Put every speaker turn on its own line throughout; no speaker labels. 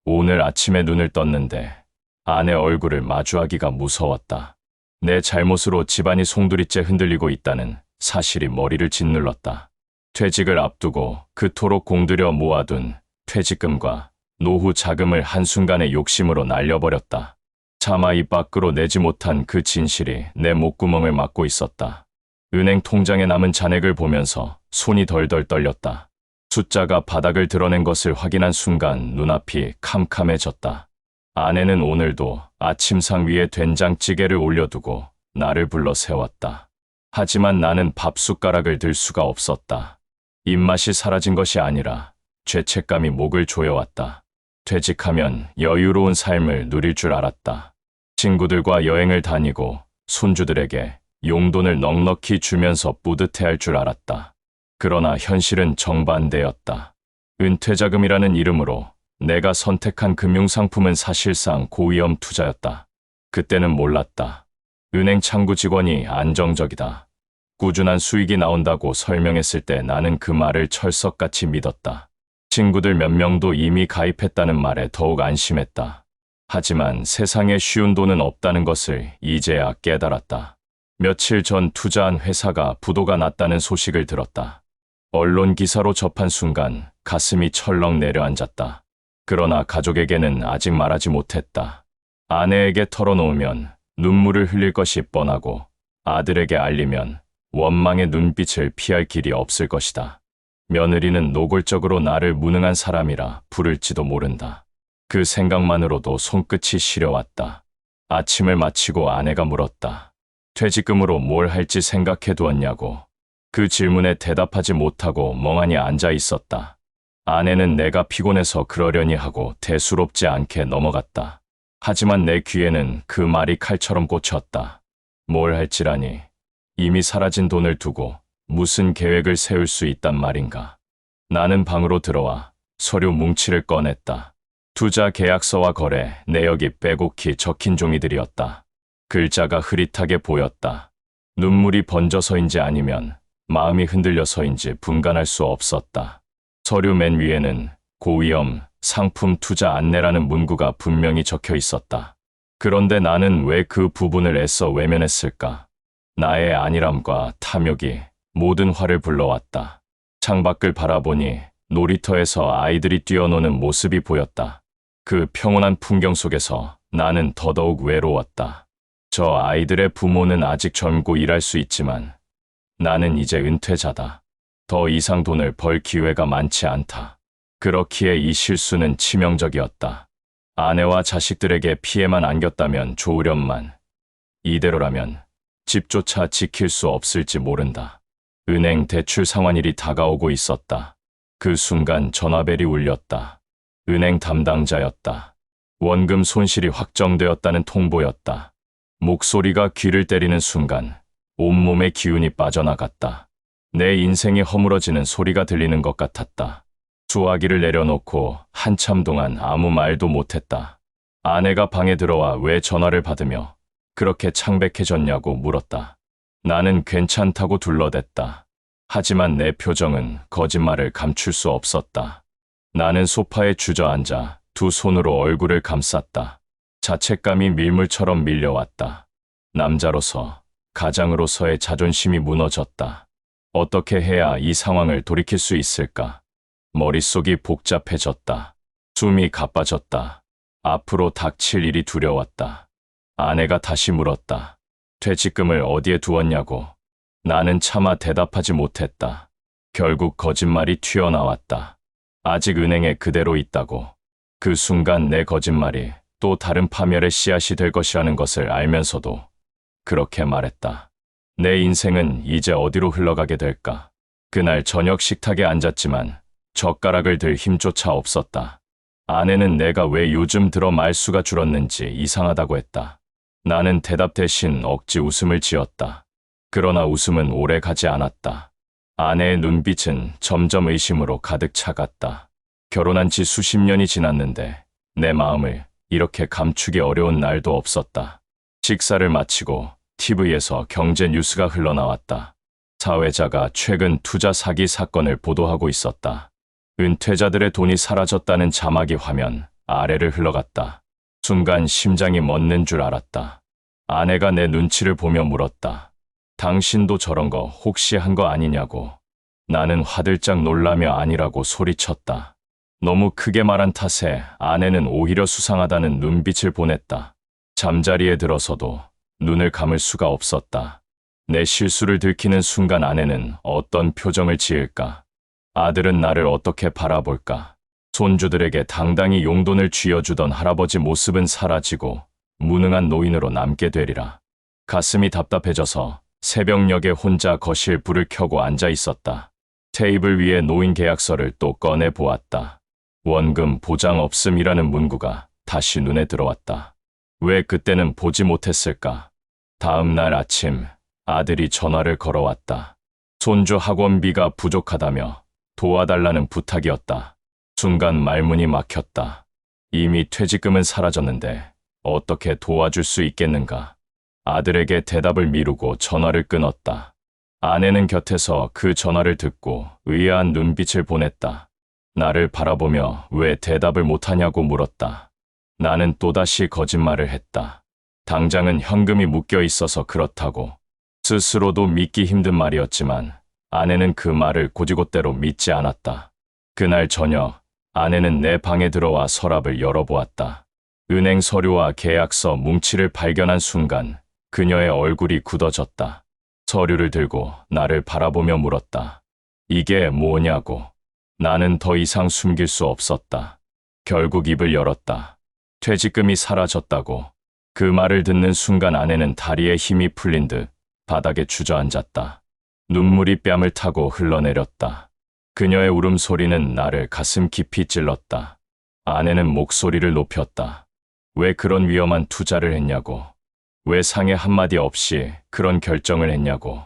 오늘 아침에 눈을 떴는데 아내 얼굴을 마주하기가 무서웠다. 내 잘못으로 집안이 송두리째 흔들리고 있다는 사실이 머리를 짓눌렀다. 퇴직을 앞두고 그토록 공들여 모아둔 퇴직금과 노후 자금을 한순간에 욕심으로 날려버렸다. 차마 입 밖으로 내지 못한 그 진실이 내 목구멍을 막고 있었다. 은행 통장에 남은 잔액을 보면서 손이 덜덜 떨렸다. 숫자가 바닥을 드러낸 것을 확인한 순간 눈앞이 캄캄해졌다. 아내는 오늘도 아침상 위에 된장찌개를 올려두고 나를 불러 세웠다. 하지만 나는 밥숟가락을 들 수가 없었다. 입맛이 사라진 것이 아니라 죄책감이 목을 조여왔다. 퇴직하면 여유로운 삶을 누릴 줄 알았다. 친구들과 여행을 다니고 손주들에게 용돈을 넉넉히 주면서 뿌듯해할 줄 알았다. 그러나 현실은 정반대였다. 은퇴자금이라는 이름으로 내가 선택한 금융상품은 사실상 고위험 투자였다. 그때는 몰랐다. 은행 창구 직원이 안정적이다, 꾸준한 수익이 나온다고 설명했을 때 나는 그 말을 철석같이 믿었다. 친구들 몇 명도 이미 가입했다는 말에 더욱 안심했다. 하지만 세상에 쉬운 돈은 없다는 것을 이제야 깨달았다. 며칠 전 투자한 회사가 부도가 났다는 소식을 들었다. 언론 기사로 접한 순간 가슴이 철렁 내려앉았다. 그러나 가족에게는 아직 말하지 못했다. 아내에게 털어놓으면 눈물을 흘릴 것이 뻔하고 아들에게 알리면 원망의 눈빛을 피할 길이 없을 것이다. 며느리는 노골적으로 나를 무능한 사람이라 부를지도 모른다. 그 생각만으로도 손끝이 시려왔다. 아침을 마치고 아내가 물었다. 퇴직금으로 뭘 할지 생각해 두었냐고. 그 질문에 대답하지 못하고 멍하니 앉아 있었다. 아내는 내가 피곤해서 그러려니 하고 대수롭지 않게 넘어갔다. 하지만 내 귀에는 그 말이 칼처럼 꽂혔다. 뭘 할지라니. 이미 사라진 돈을 두고 무슨 계획을 세울 수 있단 말인가. 나는 방으로 들어와 서류 뭉치를 꺼냈다. 투자 계약서와 거래 내역이 빼곡히 적힌 종이들이었다. 글자가 흐릿하게 보였다. 눈물이 번져서인지 아니면 마음이 흔들려서인지 분간할 수 없었다. 서류 맨 위에는 고위험 상품 투자 안내라는 문구가 분명히 적혀 있었다. 그런데 나는 왜 그 부분을 애써 외면했을까? 나의 안일함과 탐욕이 모든 화를 불러왔다. 창밖을 바라보니 놀이터에서 아이들이 뛰어노는 모습이 보였다. 그 평온한 풍경 속에서 나는 더더욱 외로웠다. 저 아이들의 부모는 아직 젊고 일할 수 있지만 나는 이제 은퇴자다. 더 이상 돈을 벌 기회가 많지 않다. 그렇기에 이 실수는 치명적이었다. 아내와 자식들에게 피해만 안겼다면 좋으련만 이대로라면 집조차 지킬 수 없을지 모른다. 은행 대출 상환일이 다가오고 있었다. 그 순간 전화벨이 울렸다. 은행 담당자였다. 원금 손실이 확정되었다는 통보였다. 목소리가 귀를 때리는 순간 온몸의 기운이 빠져나갔다. 내 인생이 허물어지는 소리가 들리는 것 같았다. 수화기를 내려놓고 한참 동안 아무 말도 못했다. 아내가 방에 들어와 왜 전화를 받으며 그렇게 창백해졌냐고 물었다. 나는 괜찮다고 둘러댔다. 하지만 내 표정은 거짓말을 감출 수 없었다. 나는 소파에 주저앉아 두 손으로 얼굴을 감쌌다. 자책감이 밀물처럼 밀려왔다. 남자로서, 가장으로서의 자존심이 무너졌다. 어떻게 해야 이 상황을 돌이킬 수 있을까? 머릿속이 복잡해졌다. 숨이 가빠졌다. 앞으로 닥칠 일이 두려웠다. 아내가 다시 물었다. 퇴직금을 어디에 두었냐고. 나는 차마 대답하지 못했다. 결국 거짓말이 튀어나왔다. 아직 은행에 그대로 있다고. 그 순간 내 거짓말이 또 다른 파멸의 씨앗이 될 것이라는 것을 알면서도 그렇게 말했다. 내 인생은 이제 어디로 흘러가게 될까? 그날 저녁 식탁에 앉았지만 젓가락을 들 힘조차 없었다. 아내는 내가 왜 요즘 들어 말수가 줄었는지 이상하다고 했다. 나는 대답 대신 억지 웃음을 지었다. 그러나 웃음은 오래 가지 않았다. 아내의 눈빛은 점점 의심으로 가득 차갔다. 결혼한 지 수십 년이 지났는데 내 마음을 이렇게 감추기 어려운 날도 없었다. 식사를 마치고 TV에서 경제 뉴스가 흘러나왔다. 사회자가 최근 투자 사기 사건을 보도하고 있었다. 은퇴자들의 돈이 사라졌다는 자막이 화면 아래를 흘러갔다. 순간 심장이 멎는 줄 알았다. 아내가 내 눈치를 보며 물었다. 당신도 저런 거 혹시 한 거 아니냐고. 나는 화들짝 놀라며 아니라고 소리쳤다. 너무 크게 말한 탓에 아내는 오히려 수상하다는 눈빛을 보냈다. 잠자리에 들어서도 눈을 감을 수가 없었다. 내 실수를 들키는 순간 아내는 어떤 표정을 지을까? 아들은 나를 어떻게 바라볼까? 손주들에게 당당히 용돈을 쥐어주던 할아버지 모습은 사라지고 무능한 노인으로 남게 되리라. 가슴이 답답해져서 새벽녘에 혼자 거실 불을 켜고 앉아 있었다. 테이블 위에 노인 계약서를 또 꺼내 보았다. 원금 보장 없음이라는 문구가 다시 눈에 들어왔다. 왜 그때는 보지 못했을까? 다음 날 아침 아들이 전화를 걸어왔다. 손주 학원비가 부족하다며 도와달라는 부탁이었다. 순간 말문이 막혔다. 이미 퇴직금은 사라졌는데 어떻게 도와줄 수 있겠는가? 아들에게 대답을 미루고 전화를 끊었다. 아내는 곁에서 그 전화를 듣고 의아한 눈빛을 보냈다. 나를 바라보며 왜 대답을 못하냐고 물었다. 나는 또다시 거짓말을 했다. 당장은 현금이 묶여 있어서 그렇다고. 스스로도 믿기 힘든 말이었지만 아내는 그 말을 곧이곧대로 믿지 않았다. 그날 저녁 아내는 내 방에 들어와 서랍을 열어보았다. 은행 서류와 계약서 뭉치를 발견한 순간 그녀의 얼굴이 굳어졌다. 서류를 들고 나를 바라보며 물었다. 이게 뭐냐고. 나는 더 이상 숨길 수 없었다. 결국 입을 열었다. 퇴직금이 사라졌다고. 그 말을 듣는 순간 아내는 다리에 힘이 풀린 듯 바닥에 주저앉았다. 눈물이 뺨을 타고 흘러내렸다. 그녀의 울음소리는 나를 가슴 깊이 찔렀다. 아내는 목소리를 높였다. 왜 그런 위험한 투자를 했냐고. 왜 상해 한마디 없이 그런 결정을 했냐고.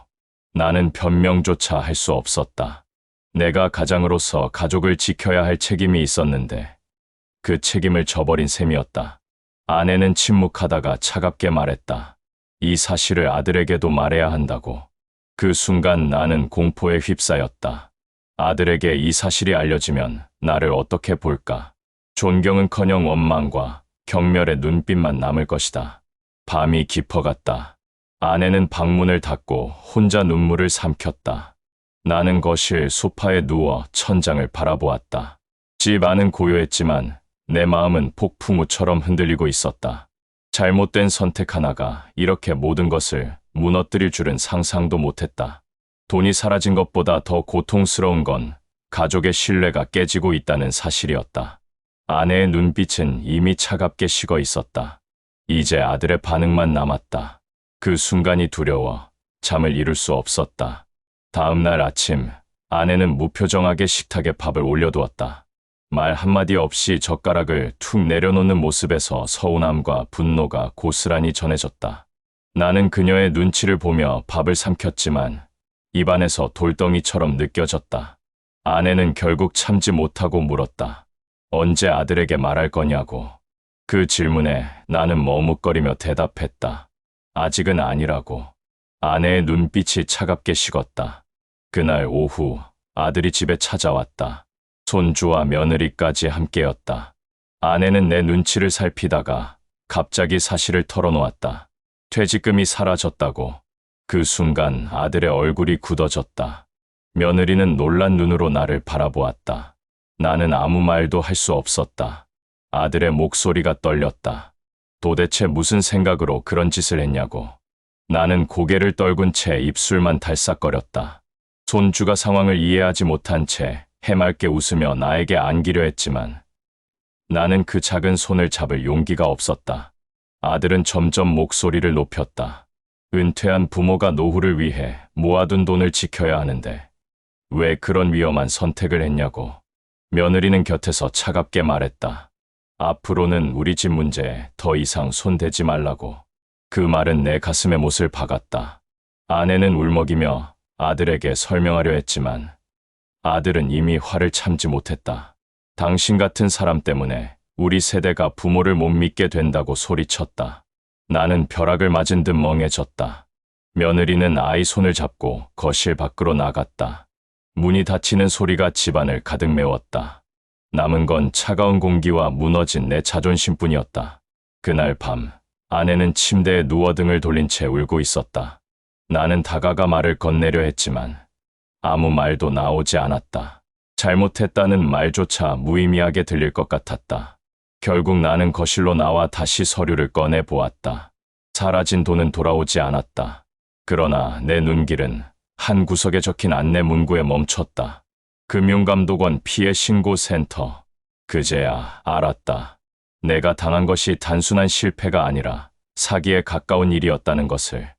나는 변명조차 할 수 없었다. 내가 가장으로서 가족을 지켜야 할 책임이 있었는데 그 책임을 저버린 셈이었다. 아내는 침묵하다가 차갑게 말했다. 이 사실을 아들에게도 말해야 한다고. 그 순간 나는 공포에 휩싸였다. 아들에게 이 사실이 알려지면 나를 어떻게 볼까? 존경은커녕 원망과 경멸의 눈빛만 남을 것이다. 밤이 깊어갔다. 아내는 방문을 닫고 혼자 눈물을 삼켰다. 나는 거실 소파에 누워 천장을 바라보았다. 집 안은 고요했지만 내 마음은 폭풍우처럼 흔들리고 있었다. 잘못된 선택 하나가 이렇게 모든 것을 무너뜨릴 줄은 상상도 못했다. 돈이 사라진 것보다 더 고통스러운 건 가족의 신뢰가 깨지고 있다는 사실이었다. 아내의 눈빛은 이미 차갑게 식어 있었다. 이제 아들의 반응만 남았다. 그 순간이 두려워 잠을 이룰 수 없었다. 다음 날 아침 아내는 무표정하게 식탁에 밥을 올려두었다. 말 한마디 없이 젓가락을 툭 내려놓는 모습에서 서운함과 분노가 고스란히 전해졌다. 나는 그녀의 눈치를 보며 밥을 삼켰지만 입안에서 돌덩이처럼 느껴졌다. 아내는 결국 참지 못하고 물었다. 언제 아들에게 말할 거냐고. 그 질문에 나는 머뭇거리며 대답했다. 아직은 아니라고. 아내의 눈빛이 차갑게 식었다. 그날 오후 아들이 집에 찾아왔다. 손주와 며느리까지 함께였다. 아내는 내 눈치를 살피다가 갑자기 사실을 털어놓았다. 퇴직금이 사라졌다고. 그 순간 아들의 얼굴이 굳어졌다. 며느리는 놀란 눈으로 나를 바라보았다. 나는 아무 말도 할 수 없었다. 아들의 목소리가 떨렸다. 도대체 무슨 생각으로 그런 짓을 했냐고. 나는 고개를 떨군 채 입술만 달싹거렸다. 손주가 상황을 이해하지 못한 채 해맑게 웃으며 나에게 안기려 했지만 나는 그 작은 손을 잡을 용기가 없었다. 아들은 점점 목소리를 높였다. 은퇴한 부모가 노후를 위해 모아둔 돈을 지켜야 하는데 왜 그런 위험한 선택을 했냐고. 며느리는 곁에서 차갑게 말했다. 앞으로는 우리 집 문제에 더 이상 손대지 말라고. 그 말은 내 가슴에 못을 박았다. 아내는 울먹이며 아들에게 설명하려 했지만 아들은 이미 화를 참지 못했다. 당신 같은 사람 때문에 우리 세대가 부모를 못 믿게 된다고 소리쳤다. 나는 벼락을 맞은 듯 멍해졌다. 며느리는 아이 손을 잡고 거실 밖으로 나갔다. 문이 닫히는 소리가 집안을 가득 메웠다. 남은 건 차가운 공기와 무너진 내 자존심뿐이었다. 그날 밤, 아내는 침대에 누워 등을 돌린 채 울고 있었다. 나는 다가가 말을 건네려 했지만 아무 말도 나오지 않았다. 잘못했다는 말조차 무의미하게 들릴 것 같았다. 결국 나는 거실로 나와 다시 서류를 꺼내 보았다. 사라진 돈은 돌아오지 않았다. 그러나 내 눈길은 한 구석에 적힌 안내 문구에 멈췄다. 금융감독원 피해 신고 센터. 그제야 알았다. 내가 당한 것이 단순한 실패가 아니라 사기에 가까운 일이었다는 것을.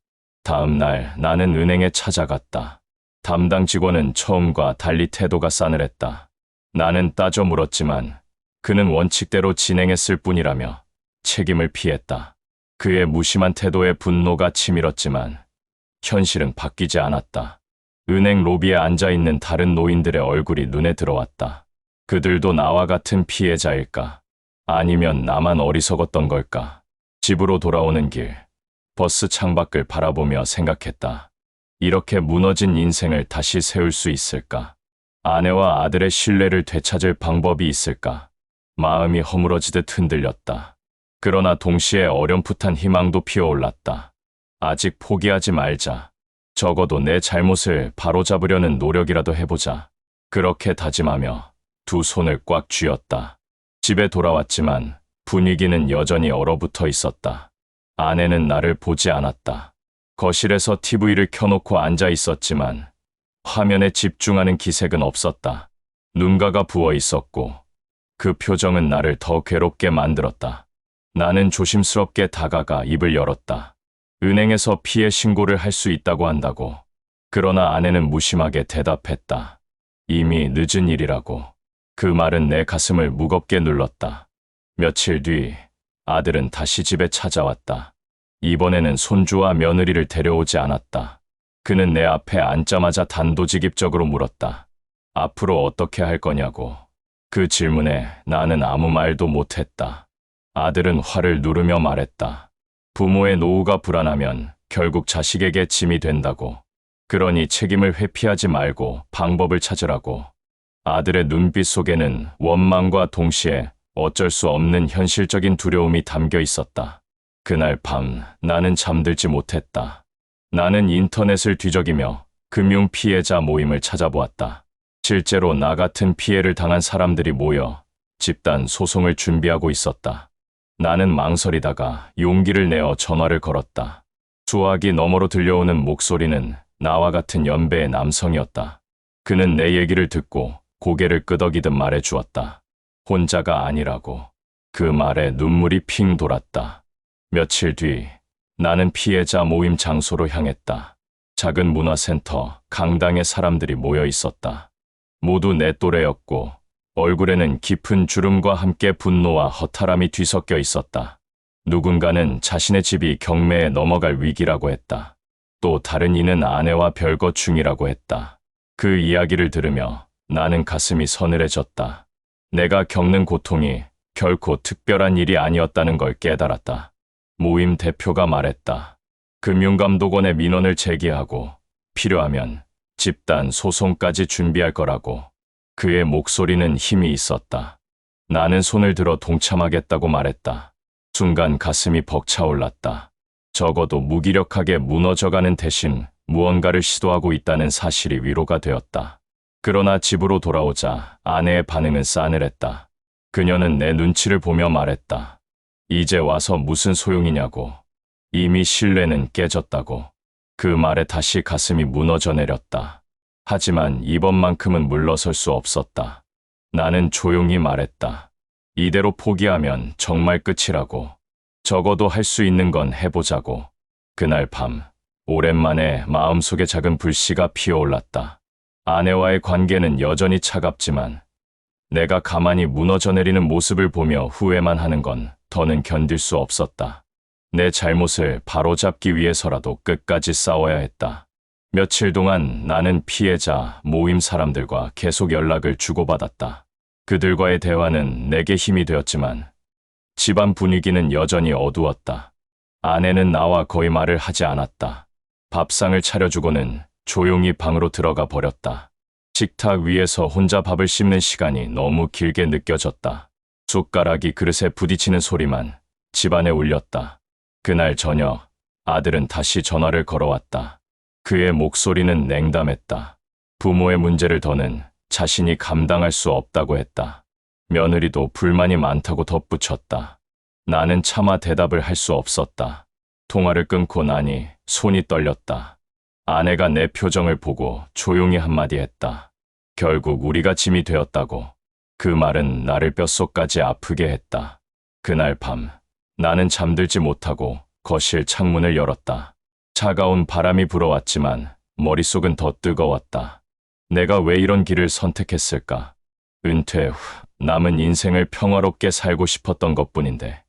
다음 날 나는 은행에 찾아갔다. 담당 직원은 처음과 달리 태도가 싸늘했다. 나는 따져 물었지만 그는 원칙대로 진행했을 뿐이라며 책임을 피했다. 그의 무심한 태도에 분노가 치밀었지만 현실은 바뀌지 않았다. 은행 로비에 앉아있는 다른 노인들의 얼굴이 눈에 들어왔다. 그들도 나와 같은 피해자일까? 아니면 나만 어리석었던 걸까? 집으로 돌아오는 길, 버스 창밖을 바라보며 생각했다. 이렇게 무너진 인생을 다시 세울 수 있을까? 아내와 아들의 신뢰를 되찾을 방법이 있을까? 마음이 허물어지듯 흔들렸다. 그러나 동시에 어렴풋한 희망도 피어올랐다. 아직 포기하지 말자. 적어도 내 잘못을 바로잡으려는 노력이라도 해보자. 그렇게 다짐하며 두 손을 꽉 쥐었다. 집에 돌아왔지만 분위기는 여전히 얼어붙어 있었다. 아내는 나를 보지 않았다. 거실에서 TV를 켜놓고 앉아 있었지만 화면에 집중하는 기색은 없었다. 눈가가 부어 있었고 그 표정은 나를 더 괴롭게 만들었다. 나는 조심스럽게 다가가 입을 열었다. 은행에서 피해 신고를 할 수 있다고 한다고. 그러나 아내는 무심하게 대답했다. 이미 늦은 일이라고. 그 말은 내 가슴을 무겁게 눌렀다. 며칠 뒤 아들은 다시 집에 찾아왔다. 이번에는 손주와 며느리를 데려오지 않았다. 그는 내 앞에 앉자마자 단도직입적으로 물었다. 앞으로 어떻게 할 거냐고. 그 질문에 나는 아무 말도 못했다. 아들은 화를 누르며 말했다. 부모의 노후가 불안하면 결국 자식에게 짐이 된다고. 그러니 책임을 회피하지 말고 방법을 찾으라고. 아들의 눈빛 속에는 원망과 동시에 어쩔 수 없는 현실적인 두려움이 담겨 있었다. 그날 밤 나는 잠들지 못했다. 나는 인터넷을 뒤적이며 금융 피해자 모임을 찾아보았다. 실제로 나 같은 피해를 당한 사람들이 모여 집단 소송을 준비하고 있었다. 나는 망설이다가 용기를 내어 전화를 걸었다. 수화기 너머로 들려오는 목소리는 나와 같은 연배의 남성이었다. 그는 내 얘기를 듣고 고개를 끄덕이듯 말해주었다. 혼자가 아니라고. 그 말에 눈물이 핑 돌았다. 며칠 뒤 나는 피해자 모임 장소로 향했다. 작은 문화센터 강당에 사람들이 모여 있었다. 모두 내 또래였고 얼굴에는 깊은 주름과 함께 분노와 허탈함이 뒤섞여 있었다. 누군가는 자신의 집이 경매에 넘어갈 위기라고 했다. 또 다른 이는 아내와 별거 중이라고 했다. 그 이야기를 들으며 나는 가슴이 서늘해졌다. 내가 겪는 고통이 결코 특별한 일이 아니었다는 걸 깨달았다. 모임 대표가 말했다. 금융감독원에 민원을 제기하고 필요하면 집단 소송까지 준비할 거라고. 그의 목소리는 힘이 있었다. 나는 손을 들어 동참하겠다고 말했다. 순간 가슴이 벅차올랐다. 적어도 무기력하게 무너져가는 대신 무언가를 시도하고 있다는 사실이 위로가 되었다. 그러나 집으로 돌아오자 아내의 반응은 싸늘했다. 그녀는 내 눈치를 보며 말했다. 이제 와서 무슨 소용이냐고. 이미 신뢰는 깨졌다고. 그 말에 다시 가슴이 무너져 내렸다. 하지만 이번만큼은 물러설 수 없었다. 나는 조용히 말했다. 이대로 포기하면 정말 끝이라고. 적어도 할 수 있는 건 해보자고. 그날 밤, 오랜만에 마음속에 작은 불씨가 피어올랐다. 아내와의 관계는 여전히 차갑지만 내가 가만히 무너져 내리는 모습을 보며 후회만 하는 건 더는 견딜 수 없었다. 내 잘못을 바로잡기 위해서라도 끝까지 싸워야 했다. 며칠 동안 나는 피해자 모임 사람들과 계속 연락을 주고받았다. 그들과의 대화는 내게 힘이 되었지만 집안 분위기는 여전히 어두웠다. 아내는 나와 거의 말을 하지 않았다. 밥상을 차려주고는 조용히 방으로 들어가 버렸다. 식탁 위에서 혼자 밥을 씹는 시간이 너무 길게 느껴졌다. 숟가락이 그릇에 부딪히는 소리만 집안에 울렸다. 그날 저녁 아들은 다시 전화를 걸어왔다. 그의 목소리는 냉담했다. 부모의 문제를 더는 자신이 감당할 수 없다고 했다. 며느리도 불만이 많다고 덧붙였다. 나는 차마 대답을 할 수 없었다. 통화를 끊고 나니 손이 떨렸다. 아내가 내 표정을 보고 조용히 한마디 했다. 결국 우리가 짐이 되었다고. 그 말은 나를 뼛속까지 아프게 했다. 그날 밤 나는 잠들지 못하고 거실 창문을 열었다. 차가운 바람이 불어왔지만 머릿속은 더 뜨거웠다. 내가 왜 이런 길을 선택했을까? 은퇴 후 남은 인생을 평화롭게 살고 싶었던 것뿐인데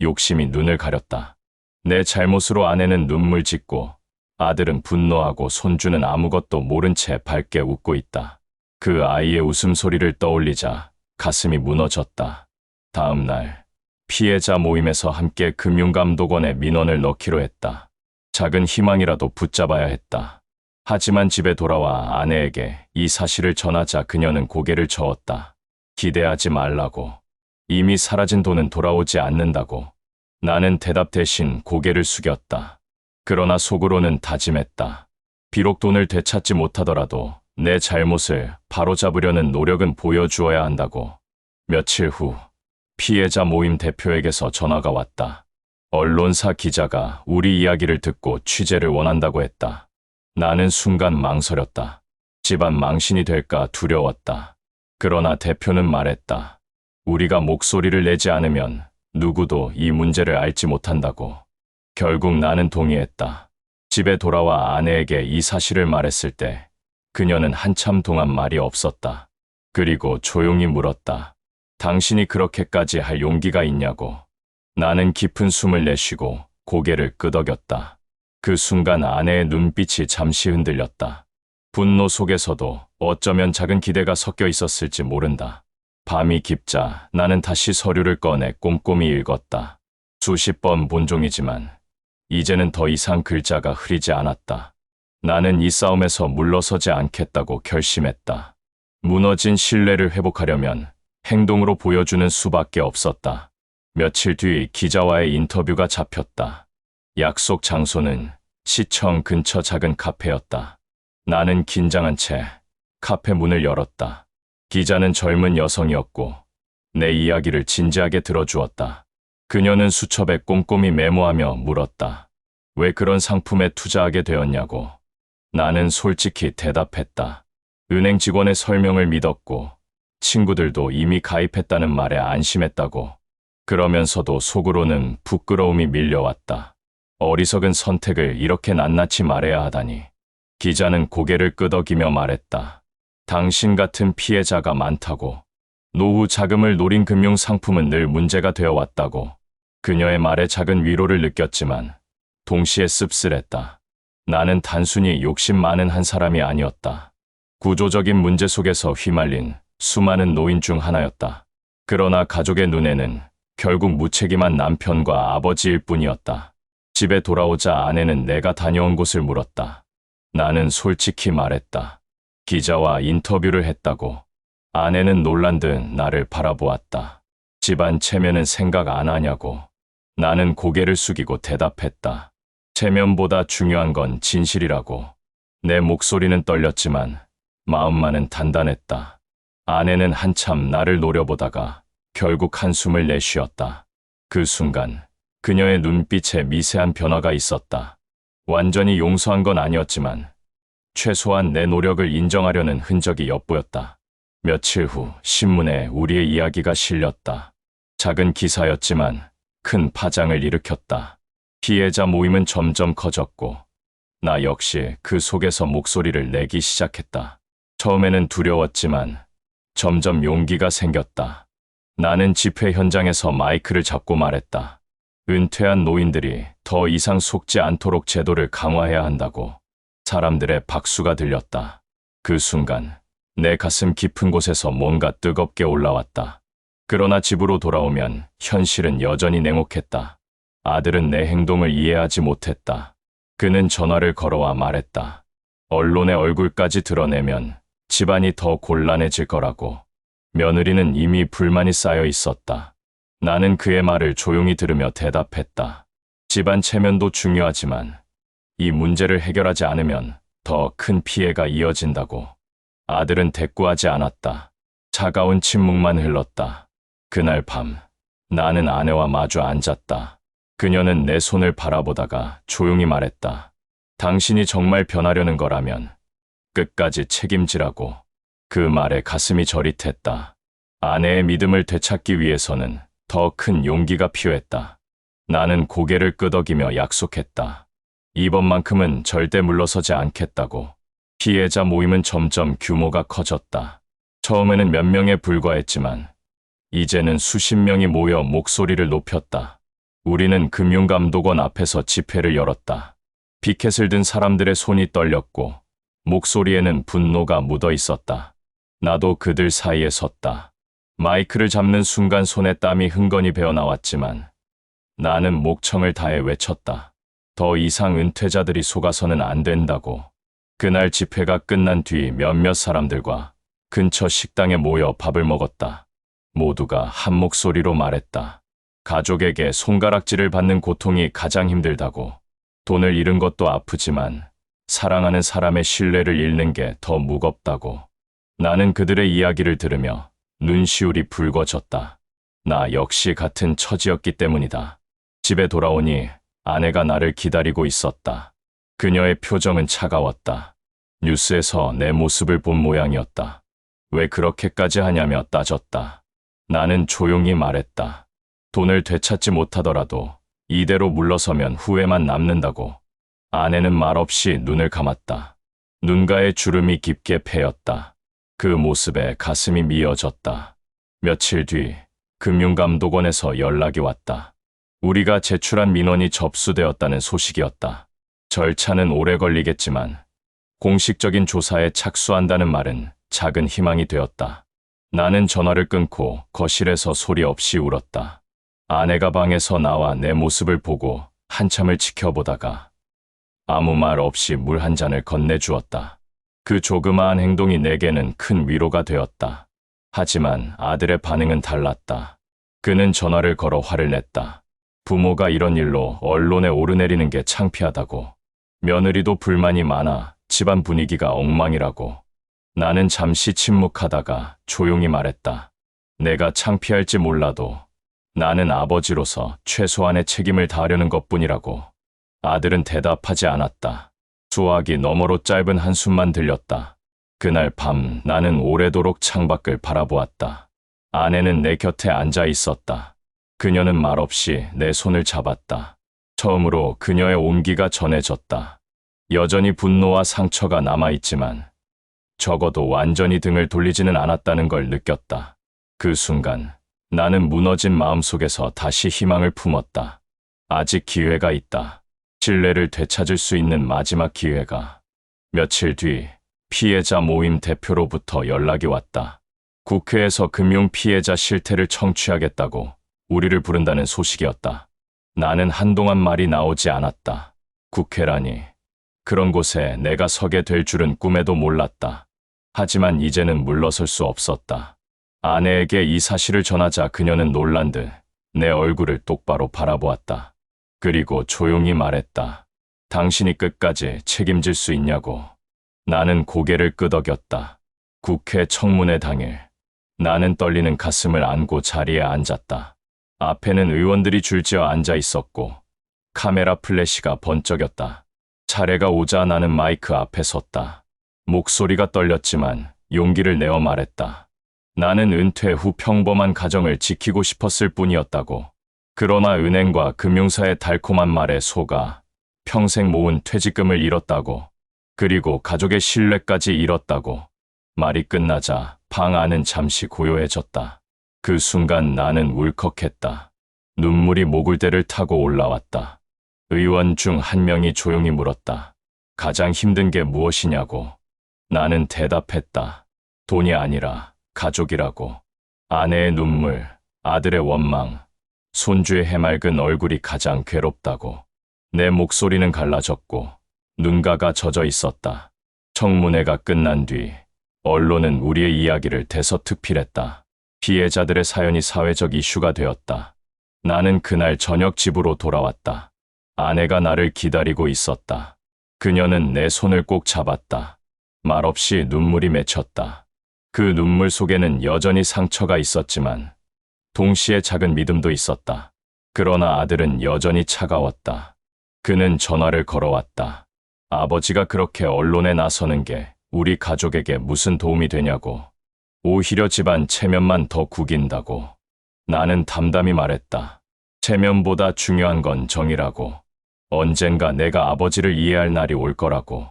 욕심이 눈을 가렸다. 내 잘못으로 아내는 눈물 짓고 아들은 분노하고 손주는 아무것도 모른 채 밝게 웃고 있다. 그 아이의 웃음소리를 떠올리자 가슴이 무너졌다. 다음 날 피해자 모임에서 함께 금융감독원에 민원을 넣기로 했다. 작은 희망이라도 붙잡아야 했다. 하지만 집에 돌아와 아내에게 이 사실을 전하자 그녀는 고개를 저었다. 기대하지 말라고. 이미 사라진 돈은 돌아오지 않는다고. 나는 대답 대신 고개를 숙였다. 그러나 속으로는 다짐했다. 비록 돈을 되찾지 못하더라도 내 잘못을 바로잡으려는 노력은 보여주어야 한다고. 며칠 후 피해자 모임 대표에게서 전화가 왔다. 언론사 기자가 우리 이야기를 듣고 취재를 원한다고 했다. 나는 순간 망설였다. 집안 망신이 될까 두려웠다. 그러나 대표는 말했다. 우리가 목소리를 내지 않으면 누구도 이 문제를 알지 못한다고. 결국 나는 동의했다. 집에 돌아와 아내에게 이 사실을 말했을 때 그녀는 한참 동안 말이 없었다. 그리고 조용히 물었다. 당신이 그렇게까지 할 용기가 있냐고. 나는 깊은 숨을 내쉬고 고개를 끄덕였다. 그 순간 아내의 눈빛이 잠시 흔들렸다. 분노 속에서도 어쩌면 작은 기대가 섞여 있었을지 모른다. 밤이 깊자 나는 다시 서류를 꺼내 꼼꼼히 읽었다. 수십 번 본 종이지만 이제는 더 이상 글자가 흐리지 않았다. 나는 이 싸움에서 물러서지 않겠다고 결심했다. 무너진 신뢰를 회복하려면 행동으로 보여주는 수밖에 없었다. 며칠 뒤 기자와의 인터뷰가 잡혔다. 약속 장소는 시청 근처 작은 카페였다. 나는 긴장한 채 카페 문을 열었다. 기자는 젊은 여성이었고 내 이야기를 진지하게 들어주었다. 그녀는 수첩에 꼼꼼히 메모하며 물었다. 왜 그런 상품에 투자하게 되었냐고. 나는 솔직히 대답했다. 은행 직원의 설명을 믿었고 친구들도 이미 가입했다는 말에 안심했다고. 그러면서도 속으로는 부끄러움이 밀려왔다. 어리석은 선택을 이렇게 낱낱이 말해야 하다니. 기자는 고개를 끄덕이며 말했다. 당신 같은 피해자가 많다고. 노후 자금을 노린 금융상품은 늘 문제가 되어 왔다고. 그녀의 말에 작은 위로를 느꼈지만 동시에 씁쓸했다. 나는 단순히 욕심 많은 한 사람이 아니었다. 구조적인 문제 속에서 휘말린 수많은 노인 중 하나였다. 그러나 가족의 눈에는 결국 무책임한 남편과 아버지일 뿐이었다. 집에 돌아오자 아내는 내가 다녀온 곳을 물었다. 나는 솔직히 말했다. 기자와 인터뷰를 했다고. 아내는 놀란 듯 나를 바라보았다. 집안 체면은 생각 안 하냐고. 나는 고개를 숙이고 대답했다. 체면보다 중요한 건 진실이라고. 내 목소리는 떨렸지만 마음만은 단단했다. 아내는 한참 나를 노려보다가 결국 한숨을 내쉬었다. 그 순간 그녀의 눈빛에 미세한 변화가 있었다. 완전히 용서한 건 아니었지만 최소한 내 노력을 인정하려는 흔적이 엿보였다. 며칠 후 신문에 우리의 이야기가 실렸다. 작은 기사였지만 큰 파장을 일으켰다. 피해자 모임은 점점 커졌고 나 역시 그 속에서 목소리를 내기 시작했다. 처음에는 두려웠지만 점점 용기가 생겼다. 나는 집회 현장에서 마이크를 잡고 말했다. 은퇴한 노인들이 더 이상 속지 않도록 제도를 강화해야 한다고. 사람들의 박수가 들렸다. 그 순간 내 가슴 깊은 곳에서 뭔가 뜨겁게 올라왔다. 그러나 집으로 돌아오면 현실은 여전히 냉혹했다. 아들은 내 행동을 이해하지 못했다. 그는 전화를 걸어와 말했다. 언론의 얼굴까지 드러내면 집안이 더 곤란해질 거라고. 며느리는 이미 불만이 쌓여 있었다. 나는 그의 말을 조용히 들으며 대답했다. 집안 체면도 중요하지만 이 문제를 해결하지 않으면 더 큰 피해가 이어진다고. 아들은 대꾸하지 않았다. 차가운 침묵만 흘렀다. 그날 밤, 나는 아내와 마주 앉았다. 그녀는 내 손을 바라보다가 조용히 말했다. 당신이 정말 변하려는 거라면 끝까지 책임지라고. 그 말에 가슴이 저릿했다. 아내의 믿음을 되찾기 위해서는 더 큰 용기가 필요했다. 나는 고개를 끄덕이며 약속했다. 이번만큼은 절대 물러서지 않겠다고. 피해자 모임은 점점 규모가 커졌다. 처음에는 몇 명에 불과했지만 이제는 수십 명이 모여 목소리를 높였다. 우리는 금융감독원 앞에서 집회를 열었다. 피켓을 든 사람들의 손이 떨렸고 목소리에는 분노가 묻어 있었다. 나도 그들 사이에 섰다. 마이크를 잡는 순간 손에 땀이 흥건히 배어나왔지만 나는 목청을 다해 외쳤다. 더 이상 은퇴자들이 속아서는 안 된다고. 그날 집회가 끝난 뒤 몇몇 사람들과 근처 식당에 모여 밥을 먹었다. 모두가 한 목소리로 말했다. 가족에게 손가락질을 받는 고통이 가장 힘들다고. 돈을 잃은 것도 아프지만 사랑하는 사람의 신뢰를 잃는 게 더 무겁다고. 나는 그들의 이야기를 들으며 눈시울이 붉어졌다. 나 역시 같은 처지였기 때문이다. 집에 돌아오니 아내가 나를 기다리고 있었다. 그녀의 표정은 차가웠다. 뉴스에서 내 모습을 본 모양이었다. 왜 그렇게까지 하냐며 따졌다. 나는 조용히 말했다. 돈을 되찾지 못하더라도 이대로 물러서면 후회만 남는다고. 아내는 말없이 눈을 감았다. 눈가에 주름이 깊게 패였다. 그 모습에 가슴이 미어졌다. 며칠 뒤 금융감독원에서 연락이 왔다. 우리가 제출한 민원이 접수되었다는 소식이었다. 절차는 오래 걸리겠지만 공식적인 조사에 착수한다는 말은 작은 희망이 되었다. 나는 전화를 끊고 거실에서 소리 없이 울었다. 아내가 방에서 나와 내 모습을 보고 한참을 지켜보다가 아무 말 없이 물 한 잔을 건네주었다. 그 조그마한 행동이 내게는 큰 위로가 되었다. 하지만 아들의 반응은 달랐다. 그는 전화를 걸어 화를 냈다. 부모가 이런 일로 언론에 오르내리는 게 창피하다고. 며느리도 불만이 많아 집안 분위기가 엉망이라고. 나는 잠시 침묵하다가 조용히 말했다. 내가 창피할지 몰라도 나는 아버지로서 최소한의 책임을 다하려는 것뿐이라고. 아들은 대답하지 않았다. 수화기 너머로 짧은 한숨만 들렸다. 그날 밤 나는 오래도록 창밖을 바라보았다. 아내는 내 곁에 앉아 있었다. 그녀는 말없이 내 손을 잡았다. 처음으로 그녀의 온기가 전해졌다. 여전히 분노와 상처가 남아있지만 적어도 완전히 등을 돌리지는 않았다는 걸 느꼈다. 그 순간 나는 무너진 마음속에서 다시 희망을 품었다. 아직 기회가 있다. 신뢰를 되찾을 수 있는 마지막 기회가. 며칠 뒤 피해자 모임 대표로부터 연락이 왔다. 국회에서 금융 피해자 실태를 청취하겠다고 우리를 부른다는 소식이었다. 나는 한동안 말이 나오지 않았다. 국회라니. 그런 곳에 내가 서게 될 줄은 꿈에도 몰랐다. 하지만 이제는 물러설 수 없었다. 아내에게 이 사실을 전하자 그녀는 놀란 듯 내 얼굴을 똑바로 바라보았다. 그리고 조용히 말했다. 당신이 끝까지 책임질 수 있냐고. 나는 고개를 끄덕였다. 국회 청문회 당일 나는 떨리는 가슴을 안고 자리에 앉았다. 앞에는 의원들이 줄지어 앉아 있었고 카메라 플래시가 번쩍였다. 차례가 오자 나는 마이크 앞에 섰다. 목소리가 떨렸지만 용기를 내어 말했다. 나는 은퇴 후 평범한 가정을 지키고 싶었을 뿐이었다고. 그러나 은행과 금융사의 달콤한 말에 속아 평생 모은 퇴직금을 잃었다고. 그리고 가족의 신뢰까지 잃었다고. 말이 끝나자 방 안은 잠시 고요해졌다. 그 순간 나는 울컥했다. 눈물이 모글대를 타고 올라왔다. 의원 중 한 명이 조용히 물었다. 가장 힘든 게 무엇이냐고. 나는 대답했다. 돈이 아니라 가족이라고. 아내의 눈물, 아들의 원망, 손주의 해맑은 얼굴이 가장 괴롭다고. 내 목소리는 갈라졌고 눈가가 젖어 있었다. 청문회가 끝난 뒤 언론은 우리의 이야기를 대서특필했다. 피해자들의 사연이 사회적 이슈가 되었다. 나는 그날 저녁 집으로 돌아왔다. 아내가 나를 기다리고 있었다. 그녀는 내 손을 꼭 잡았다. 말없이 눈물이 맺혔다. 그 눈물 속에는 여전히 상처가 있었지만 동시에 작은 믿음도 있었다. 그러나 아들은 여전히 차가웠다. 그는 전화를 걸어왔다. 아버지가 그렇게 언론에 나서는 게 우리 가족에게 무슨 도움이 되냐고. 오히려 집안 체면만 더 구긴다고. 나는 담담히 말했다. 체면보다 중요한 건 정의라고. 언젠가 내가 아버지를 이해할 날이 올 거라고.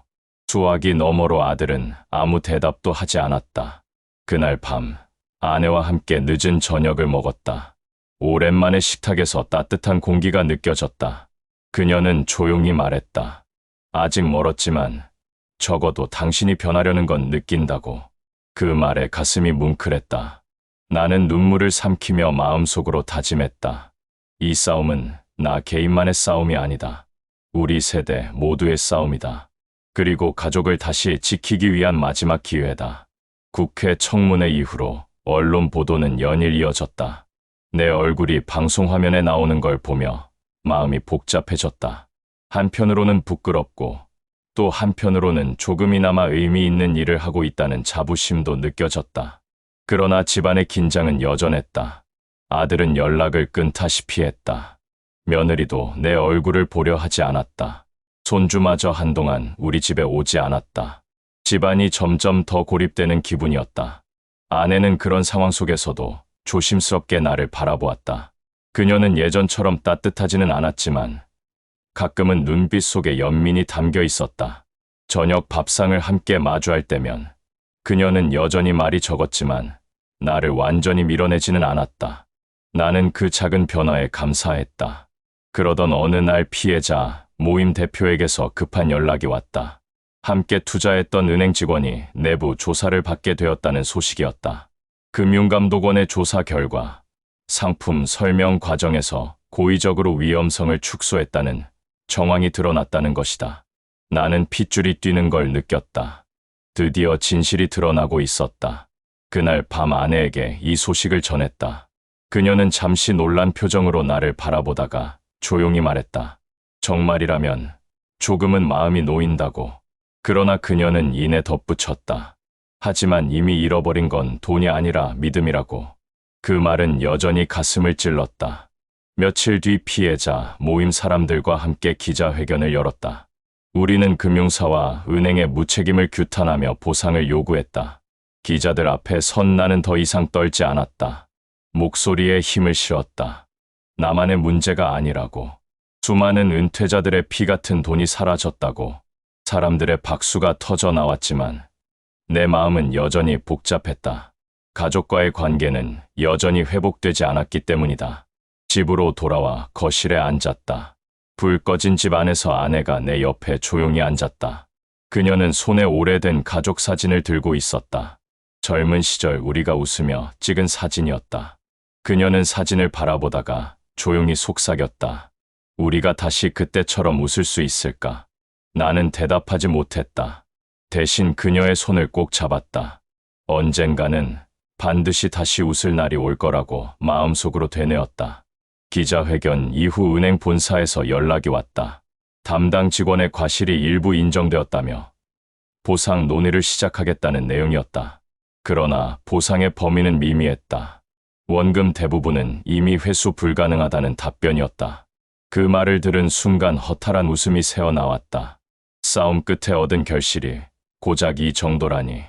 수화기 너머로 아들은 아무 대답도 하지 않았다. 그날 밤 아내와 함께 늦은 저녁을 먹었다. 오랜만에 식탁에서 따뜻한 공기가 느껴졌다. 그녀는 조용히 말했다. 아직 멀었지만 적어도 당신이 변하려는 건 느낀다고. 그 말에 가슴이 뭉클했다. 나는 눈물을 삼키며 마음속으로 다짐했다. 이 싸움은 나 개인만의 싸움이 아니다. 우리 세대 모두의 싸움이다. 그리고 가족을 다시 지키기 위한 마지막 기회다. 국회 청문회 이후로 언론 보도는 연일 이어졌다. 내 얼굴이 방송화면에 나오는 걸 보며 마음이 복잡해졌다. 한편으로는 부끄럽고 또 한편으로는 조금이나마 의미 있는 일을 하고 있다는 자부심도 느껴졌다. 그러나 집안의 긴장은 여전했다. 아들은 연락을 끊다시피 했다. 며느리도 내 얼굴을 보려 하지 않았다. 손주마저 한동안 우리 집에 오지 않았다. 집안이 점점 더 고립되는 기분이었다. 아내는 그런 상황 속에서도 조심스럽게 나를 바라보았다. 그녀는 예전처럼 따뜻하지는 않았지만 가끔은 눈빛 속에 연민이 담겨 있었다. 저녁 밥상을 함께 마주할 때면 그녀는 여전히 말이 적었지만 나를 완전히 밀어내지는 않았다. 나는 그 작은 변화에 감사했다. 그러던 어느 날 피해자 모임 대표에게서 급한 연락이 왔다. 함께 투자했던 은행 직원이 내부 조사를 받게 되었다는 소식이었다. 금융감독원의 조사 결과 상품 설명 과정에서 고의적으로 위험성을 축소했다는 정황이 드러났다는 것이다. 나는 핏줄이 뛰는 걸 느꼈다. 드디어 진실이 드러나고 있었다. 그날 밤 아내에게 이 소식을 전했다. 그녀는 잠시 놀란 표정으로 나를 바라보다가 조용히 말했다. 정말이라면 조금은 마음이 놓인다고. 그러나 그녀는 이내 덧붙였다. 하지만 이미 잃어버린 건 돈이 아니라 믿음이라고. 그 말은 여전히 가슴을 찔렀다. 며칠 뒤 피해자 모임 사람들과 함께 기자회견을 열었다. 우리는 금융사와 은행의 무책임을 규탄하며 보상을 요구했다. 기자들 앞에 선 나는 더 이상 떨지 않았다. 목소리에 힘을 실었다. 나만의 문제가 아니라고. 수많은 은퇴자들의 피 같은 돈이 사라졌다고. 사람들의 박수가 터져 나왔지만 내 마음은 여전히 복잡했다. 가족과의 관계는 여전히 회복되지 않았기 때문이다. 집으로 돌아와 거실에 앉았다. 불 꺼진 집 안에서 아내가 내 옆에 조용히 앉았다. 그녀는 손에 오래된 가족 사진을 들고 있었다. 젊은 시절 우리가 웃으며 찍은 사진이었다. 그녀는 사진을 바라보다가 조용히 속삭였다. 우리가 다시 그때처럼 웃을 수 있을까? 나는 대답하지 못했다. 대신 그녀의 손을 꼭 잡았다. 언젠가는 반드시 다시 웃을 날이 올 거라고 마음속으로 되뇌었다. 기자회견 이후 은행 본사에서 연락이 왔다. 담당 직원의 과실이 일부 인정되었다며 보상 논의를 시작하겠다는 내용이었다. 그러나 보상의 범위는 미미했다. 원금 대부분은 이미 회수 불가능하다는 답변이었다. 그 말을 들은 순간 허탈한 웃음이 새어나왔다. 싸움 끝에 얻은 결실이 고작 이 정도라니.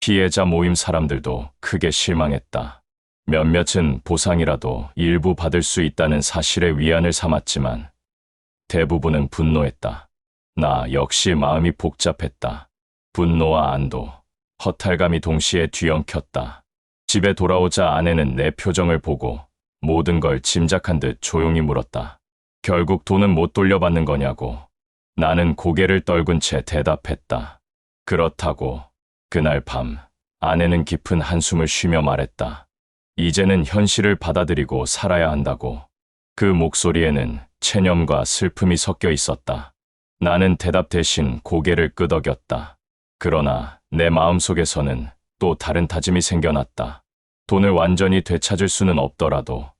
피해자 모임 사람들도 크게 실망했다. 몇몇은 보상이라도 일부 받을 수 있다는 사실에 위안을 삼았지만 대부분은 분노했다. 나 역시 마음이 복잡했다. 분노와 안도, 허탈감이 동시에 뒤엉켰다. 집에 돌아오자 아내는 내 표정을 보고 모든 걸 짐작한 듯 조용히 물었다. 결국 돈은 못 돌려받는 거냐고. 나는 고개를 떨군 채 대답했다. 그렇다고. 그날 밤 아내는 깊은 한숨을 쉬며 말했다. 이제는 현실을 받아들이고 살아야 한다고. 그 목소리에는 체념과 슬픔이 섞여 있었다. 나는 대답 대신 고개를 끄덕였다. 그러나 내 마음속에서는 또 다른 다짐이 생겨났다. 돈을 완전히 되찾을 수는 없더라도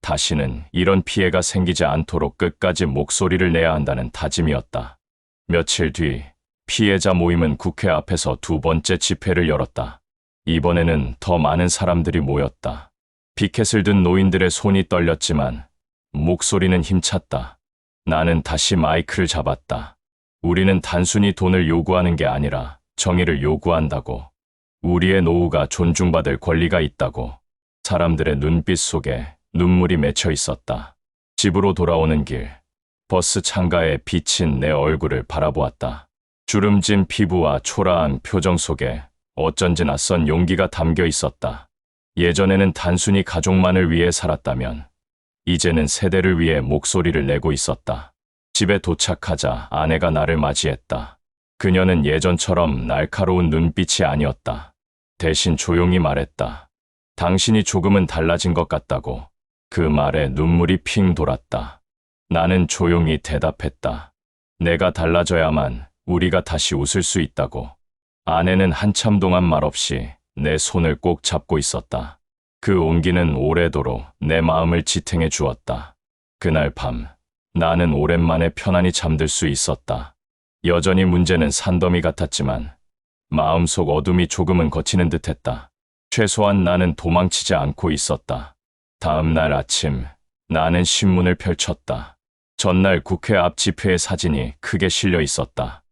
다시는 이런 피해가 생기지 않도록 끝까지 목소리를 내야 한다는 다짐이었다. 며칠 뒤 피해자 모임은 국회 앞에서 두 번째 집회를 열었다. 이번에는 더 많은 사람들이 모였다. 피켓을 든 노인들의 손이 떨렸지만 목소리는 힘찼다. 나는 다시 마이크를 잡았다. 우리는 단순히 돈을 요구하는 게 아니라 정의를 요구한다고. 우리의 노후가 존중받을 권리가 있다고. 사람들의 눈빛 속에 눈물이 맺혀 있었다. 집으로 돌아오는 길, 버스 창가에 비친 내 얼굴을 바라보았다. 주름진 피부와 초라한 표정 속에 어쩐지 낯선 용기가 담겨 있었다. 예전에는 단순히 가족만을 위해 살았다면 이제는 세대를 위해 목소리를 내고 있었다. 집에 도착하자 아내가 나를 맞이했다. 그녀는 예전처럼 날카로운 눈빛이 아니었다. 대신 조용히 말했다. 당신이 조금은 달라진 것 같다고. 그 말에 눈물이 핑 돌았다. 나는 조용히 대답했다. 내가 달라져야만 우리가 다시 웃을 수 있다고. 아내는 한참 동안 말없이 내 손을 꼭 잡고 있었다. 그 온기는 오래도록 내 마음을 지탱해 주었다. 그날 밤, 나는 오랜만에 편안히 잠들 수 있었다. 여전히 문제는 산더미 같았지만 마음속 어둠이 조금은 거치는 듯했다. 최소한 나는 도망치지 않고 있었다. 다음 날 아침, 나는 신문을 펼쳤다. 전날 국회 앞 집회의 사진이 크게 실려 있었다.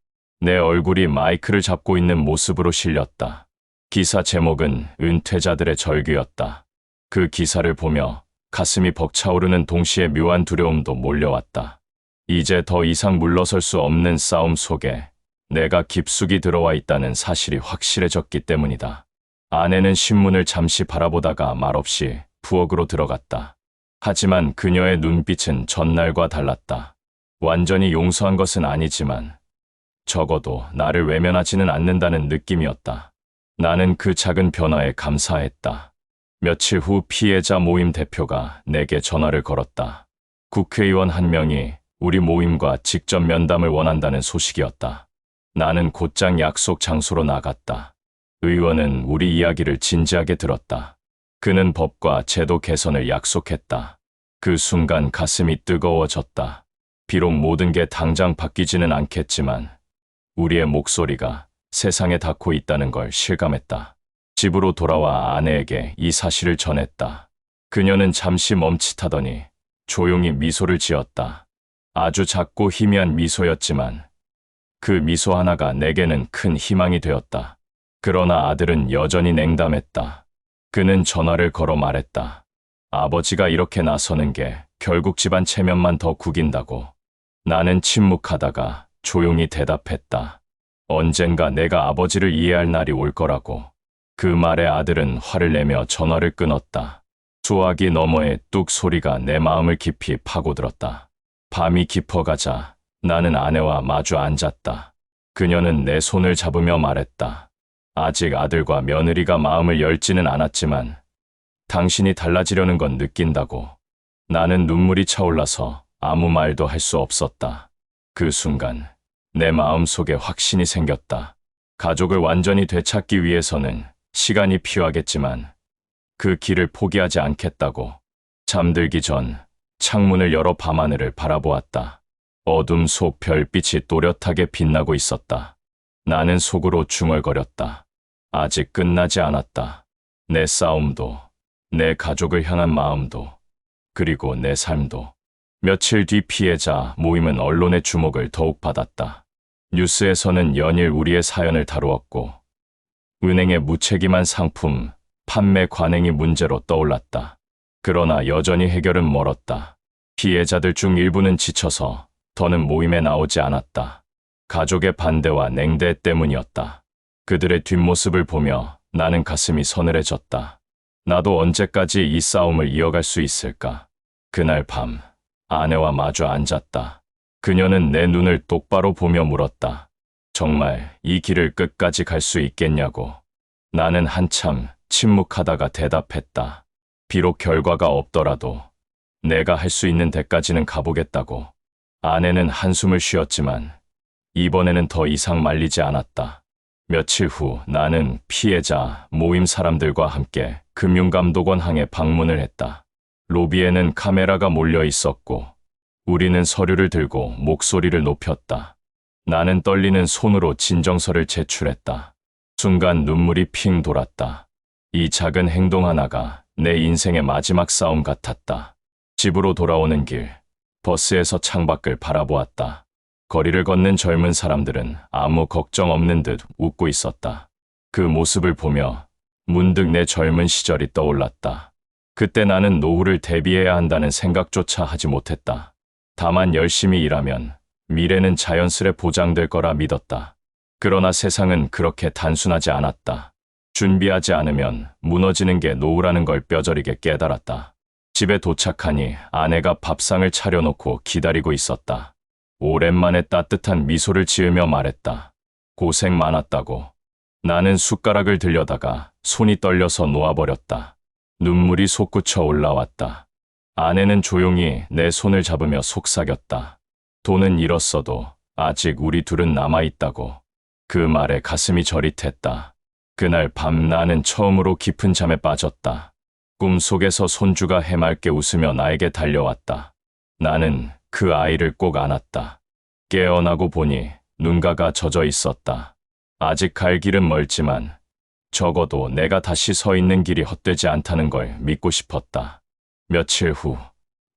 내 얼굴이 마이크를 잡고 있는 모습으로 실렸다. 기사 제목은 은퇴자들의 절규였다. 그 기사를 보며 가슴이 벅차오르는 동시에 묘한 두려움도 몰려왔다. 이제 더 이상 물러설 수 없는 싸움 속에 내가 깊숙이 들어와 있다는 사실이 확실해졌기 때문이다. 아내는 신문을 잠시 바라보다가 말없이 부엌으로 들어갔다. 하지만 그녀의 눈빛은 전날과 달랐다. 완전히 용서한 것은 아니지만 적어도 나를 외면하지는 않는다는 느낌이었다. 나는 그 작은 변화에 감사했다. 며칠 후 피해자 모임 대표가 내게 전화를 걸었다. 국회의원 한 명이 우리 모임과 직접 면담을 원한다는 소식이었다. 나는 곧장 약속 장소로 나갔다. 의원은 우리 이야기를 진지하게 들었다. 그는 법과 제도 개선을 약속했다. 그 순간 가슴이 뜨거워졌다. 비록 모든 게 당장 바뀌지는 않겠지만 우리의 목소리가 세상에 닿고 있다는 걸 실감했다. 집으로 돌아와 아내에게 이 사실을 전했다. 그녀는 잠시 멈칫하더니 조용히 미소를 지었다. 아주 작고 희미한 미소였지만 그 미소 하나가 내게는 큰 희망이 되었다. 그러나 아들은 여전히 냉담했다. 그는 전화를 걸어 말했다. 아버지가 이렇게 나서는 게 결국 집안 체면만 더 구긴다고. 나는 침묵하다가 조용히 대답했다. 언젠가 내가 아버지를 이해할 날이 올 거라고. 그 말에 아들은 화를 내며 전화를 끊었다. 수화기 너머의 뚝 소리가 내 마음을 깊이 파고들었다. 밤이 깊어가자 나는 아내와 마주 앉았다. 그녀는 내 손을 잡으며 말했다. 아직 아들과 며느리가 마음을 열지는 않았지만 당신이 달라지려는 건 느낀다고. 나는 눈물이 차올라서 아무 말도 할 수 없었다. 그 순간 내 마음속에 확신이 생겼다. 가족을 완전히 되찾기 위해서는 시간이 필요하겠지만 그 길을 포기하지 않겠다고. 잠들기 전 창문을 열어 밤하늘을 바라보았다. 어둠 속 별빛이 또렷하게 빛나고 있었다. 나는 속으로 중얼거렸다. 아직 끝나지 않았다. 내 싸움도, 내 가족을 향한 마음도, 그리고 내 삶도. 며칠 뒤 피해자 모임은 언론의 주목을 더욱 받았다. 뉴스에서는 연일 우리의 사연을 다루었고 은행의 무책임한 상품 판매 관행이 문제로 떠올랐다. 그러나 여전히 해결은 멀었다. 피해자들 중 일부는 지쳐서 더는 모임에 나오지 않았다. 가족의 반대와 냉대 때문이었다. 그들의 뒷모습을 보며 나는 가슴이 서늘해졌다. 나도 언제까지 이 싸움을 이어갈 수 있을까? 그날 밤 아내와 마주 앉았다. 그녀는 내 눈을 똑바로 보며 물었다. 정말 이 길을 끝까지 갈 수 있겠냐고. 나는 한참 침묵하다가 대답했다. 비록 결과가 없더라도 내가 할 수 있는 데까지는 가보겠다고. 아내는 한숨을 쉬었지만 이번에는 더 이상 말리지 않았다. 며칠 후 나는 피해자 모임 사람들과 함께 금융감독원항에 방문을 했다. 로비에는 카메라가 몰려 있었고 우리는 서류를 들고 목소리를 높였다. 나는 떨리는 손으로 진정서를 제출했다. 순간 눈물이 핑 돌았다. 이 작은 행동 하나가 내 인생의 마지막 싸움 같았다. 집으로 돌아오는 길, 버스에서 창밖을 바라보았다. 거리를 걷는 젊은 사람들은 아무 걱정 없는 듯 웃고 있었다. 그 모습을 보며 문득 내 젊은 시절이 떠올랐다. 그때 나는 노후를 대비해야 한다는 생각조차 하지 못했다. 다만 열심히 일하면 미래는 자연스레 보장될 거라 믿었다. 그러나 세상은 그렇게 단순하지 않았다. 준비하지 않으면 무너지는 게 노후라는 걸 뼈저리게 깨달았다. 집에 도착하니 아내가 밥상을 차려놓고 기다리고 있었다. 오랜만에 따뜻한 미소를 지으며 말했다. 고생 많았다고. 나는 숟가락을 들려다가 손이 떨려서 놓아버렸다. 눈물이 솟구쳐 올라왔다. 아내는 조용히 내 손을 잡으며 속삭였다. 돈은 잃었어도 아직 우리 둘은 남아있다고. 그 말에 가슴이 저릿했다. 그날 밤 나는 처음으로 깊은 잠에 빠졌다. 꿈속에서 손주가 해맑게 웃으며 나에게 달려왔다. 나는 그 아이를 꼭 안았다. 깨어나고 보니 눈가가 젖어 있었다. 아직 갈 길은 멀지만 적어도 내가 다시 서 있는 길이 헛되지 않다는 걸 믿고 싶었다. 며칠 후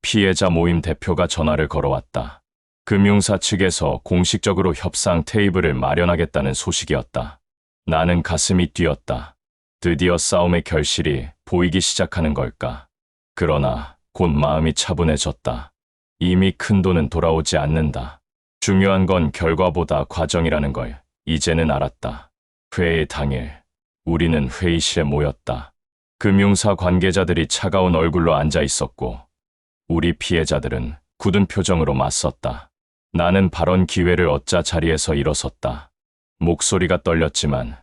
피해자 모임 대표가 전화를 걸어왔다. 금융사 측에서 공식적으로 협상 테이블을 마련하겠다는 소식이었다. 나는 가슴이 뛰었다. 드디어 싸움의 결실이 보이기 시작하는 걸까? 그러나 곧 마음이 차분해졌다. 이미 큰 돈은 돌아오지 않는다. 중요한 건 결과보다 과정이라는 걸 이제는 알았다. 회의 당일 우리는 회의실에 모였다. 금융사 관계자들이 차가운 얼굴로 앉아 있었고 우리 피해자들은 굳은 표정으로 맞섰다. 나는 발언 기회를 얻자 자리에서 일어섰다. 목소리가 떨렸지만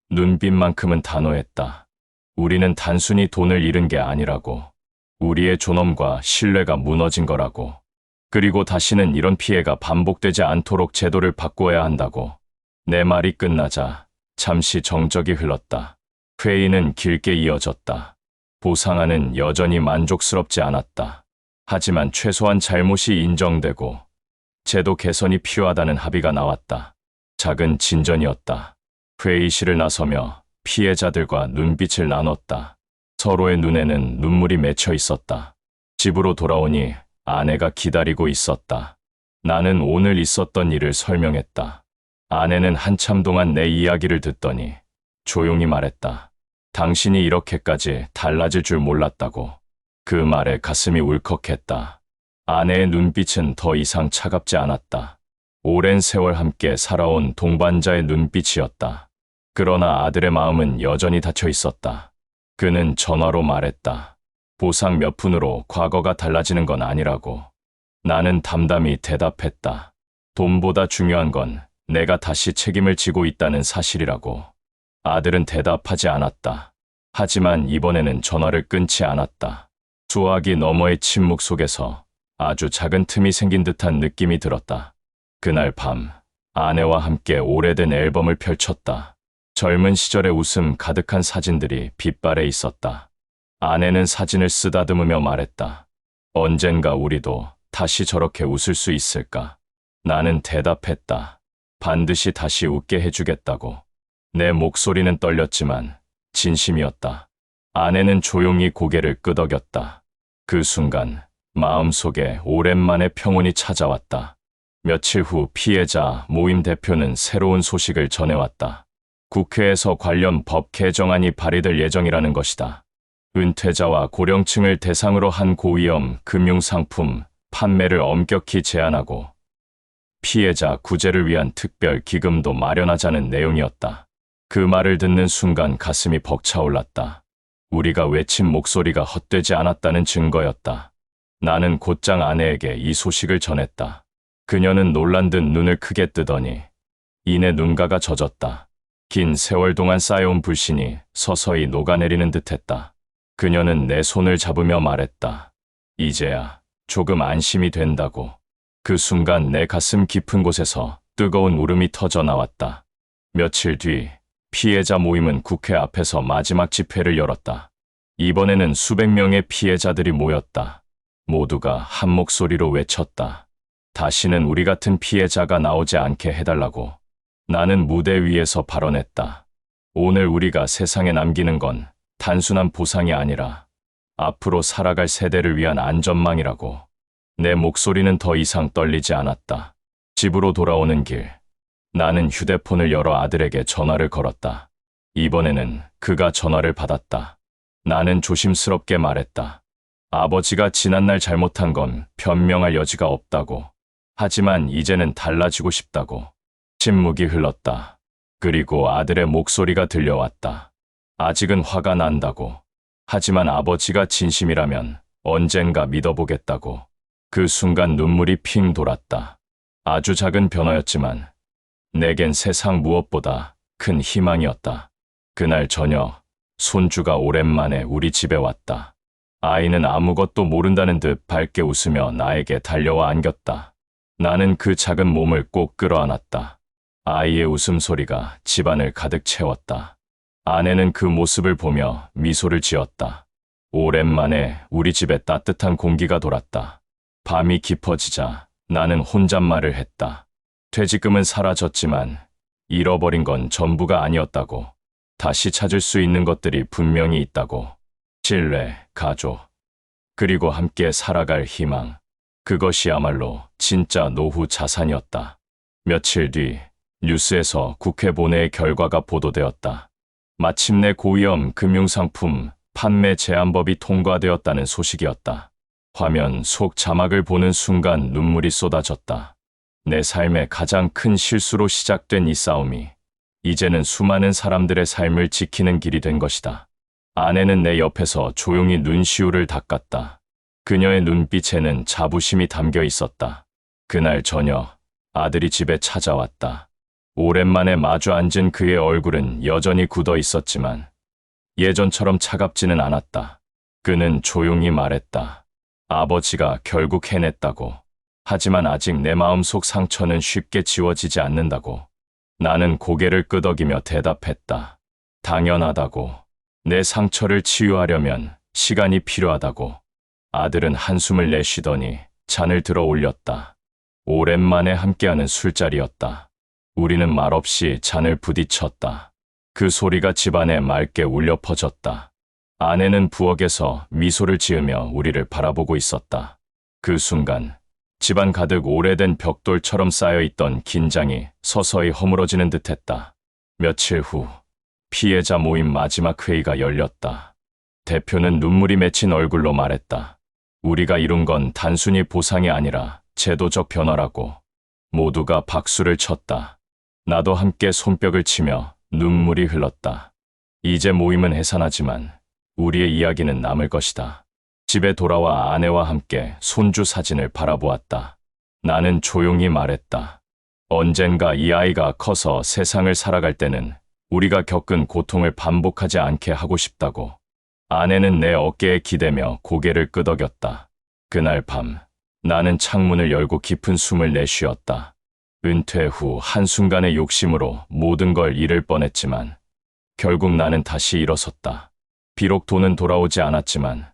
눈빛만큼은 단호했다. 우리는 단순히 돈을 잃은 게 아니라고. 우리의 존엄과 신뢰가 무너진 거라고. 그리고 다시는 이런 피해가 반복되지 않도록 제도를 바꾸어야 한다고. 내 말이 끝나자 잠시 정적이 흘렀다. 회의는 길게 이어졌다. 보상안은 여전히 만족스럽지 않았다. 하지만 최소한 잘못이 인정되고 제도 개선이 필요하다는 합의가 나왔다. 작은 진전이었다. 회의실을 나서며 피해자들과 눈빛을 나눴다. 서로의 눈에는 눈물이 맺혀 있었다. 집으로 돌아오니 아내가 기다리고 있었다. 나는 오늘 있었던 일을 설명했다. 아내는 한참 동안 내 이야기를 듣더니 조용히 말했다. 당신이 이렇게까지 달라질 줄 몰랐다고. 그 말에 가슴이 울컥했다. 아내의 눈빛은 더 이상 차갑지 않았다. 오랜 세월 함께 살아온 동반자의 눈빛이었다. 그러나 아들의 마음은 여전히 닫혀 있었다. 그는 전화로 말했다. 보상 몇 푼으로 과거가 달라지는 건 아니라고. 나는 담담히 대답했다. 돈보다 중요한 건 내가 다시 책임을 지고 있다는 사실이라고. 아들은 대답하지 않았다. 하지만 이번에는 전화를 끊지 않았다. 수화기 너머의 침묵 속에서 아주 작은 틈이 생긴 듯한 느낌이 들었다. 그날 밤 아내와 함께 오래된 앨범을 펼쳤다. 젊은 시절의 웃음 가득한 사진들이 빛발에 있었다. 아내는 사진을 쓰다듬으며 말했다. 언젠가 우리도 다시 저렇게 웃을 수 있을까? 나는 대답했다. 반드시 다시 웃게 해주겠다고. 내 목소리는 떨렸지만 진심이었다. 아내는 조용히 고개를 끄덕였다. 그 순간 마음속에 오랜만에 평온이 찾아왔다. 며칠 후 피해자 모임 대표는 새로운 소식을 전해왔다. 국회에서 관련 법 개정안이 발의될 예정이라는 것이다. 은퇴자와 고령층을 대상으로 한 고위험 금융상품 판매를 엄격히 제한하고 피해자 구제를 위한 특별 기금도 마련하자는 내용이었다. 그 말을 듣는 순간 가슴이 벅차올랐다. 우리가 외친 목소리가 헛되지 않았다는 증거였다. 나는 곧장 아내에게 이 소식을 전했다. 그녀는 놀란 듯 눈을 크게 뜨더니 이내 눈가가 젖었다. 긴 세월 동안 쌓여온 불신이 서서히 녹아내리는 듯했다. 그녀는 내 손을 잡으며 말했다. 이제야 조금 안심이 된다고. 그 순간 내 가슴 깊은 곳에서 뜨거운 울음이 터져 나왔다. 며칠 뒤 피해자 모임은 국회 앞에서 마지막 집회를 열었다. 이번에는 수백 명의 피해자들이 모였다. 모두가 한 목소리로 외쳤다. 다시는 우리 같은 피해자가 나오지 않게 해달라고. 나는 무대 위에서 발언했다. 오늘 우리가 세상에 남기는 건 단순한 보상이 아니라 앞으로 살아갈 세대를 위한 안전망이라고. 내 목소리는 더 이상 떨리지 않았다. 집으로 돌아오는 길, 나는 휴대폰을 열어 아들에게 전화를 걸었다. 이번에는 그가 전화를 받았다. 나는 조심스럽게 말했다. 아버지가 지난날 잘못한 건 변명할 여지가 없다고. 하지만 이제는 달라지고 싶다고. 침묵이 흘렀다. 그리고 아들의 목소리가 들려왔다. 아직은 화가 난다고. 하지만 아버지가 진심이라면 언젠가 믿어보겠다고. 그 순간 눈물이 핑 돌았다. 아주 작은 변화였지만 내겐 세상 무엇보다 큰 희망이었다. 그날 저녁, 손주가 오랜만에 우리 집에 왔다. 아이는 아무것도 모른다는 듯 밝게 웃으며 나에게 달려와 안겼다. 나는 그 작은 몸을 꼭 끌어안았다. 아이의 웃음소리가 집안을 가득 채웠다. 아내는 그 모습을 보며 미소를 지었다. 오랜만에 우리 집에 따뜻한 공기가 돌았다. 밤이 깊어지자 나는 혼잣말을 했다. 퇴직금은 사라졌지만 잃어버린 건 전부가 아니었다고. 다시 찾을 수 있는 것들이 분명히 있다고. 신뢰, 가족, 그리고 함께 살아갈 희망. 그것이야말로 진짜 노후 자산이었다. 며칠 뒤 뉴스에서 국회 본회의 결과가 보도되었다. 마침내 고위험 금융상품 판매 제한법이 통과되었다는 소식이었다. 화면 속 자막을 보는 순간 눈물이 쏟아졌다. 내 삶의 가장 큰 실수로 시작된 이 싸움이 이제는 수많은 사람들의 삶을 지키는 길이 된 것이다. 아내는 내 옆에서 조용히 눈시울을 닦았다. 그녀의 눈빛에는 자부심이 담겨 있었다. 그날 저녁 아들이 집에 찾아왔다. 오랜만에 마주 앉은 그의 얼굴은 여전히 굳어 있었지만 예전처럼 차갑지는 않았다. 그는 조용히 말했다. 아버지가 결국 해냈다고. 하지만 아직 내 마음속 상처는 쉽게 지워지지 않는다고. 나는 고개를 끄덕이며 대답했다. 당연하다고. 내 상처를 치유하려면 시간이 필요하다고. 아들은 한숨을 내쉬더니 잔을 들어 올렸다. 오랜만에 함께하는 술자리였다. 우리는 말없이 잔을 부딪혔다. 그 소리가 집안에 맑게 울려 퍼졌다. 아내는 부엌에서 미소를 지으며 우리를 바라보고 있었다. 그 순간 집안 가득 오래된 벽돌처럼 쌓여있던 긴장이 서서히 허물어지는 듯했다. 며칠 후 피해자 모임 마지막 회의가 열렸다. 대표는 눈물이 맺힌 얼굴로 말했다. 우리가 이룬 건 단순히 보상이 아니라 제도적 변화라고. 모두가 박수를 쳤다. 나도 함께 손뼉을 치며 눈물이 흘렀다. 이제 모임은 해산하지만 우리의 이야기는 남을 것이다. 집에 돌아와 아내와 함께 손주 사진을 바라보았다. 나는 조용히 말했다. 언젠가 이 아이가 커서 세상을 살아갈 때는 우리가 겪은 고통을 반복하지 않게 하고 싶다고. 아내는 내 어깨에 기대며 고개를 끄덕였다. 그날 밤 나는 창문을 열고 깊은 숨을 내쉬었다. 은퇴 후 한순간의 욕심으로 모든 걸 잃을 뻔했지만 결국 나는 다시 일어섰다. 비록 돈은 돌아오지 않았지만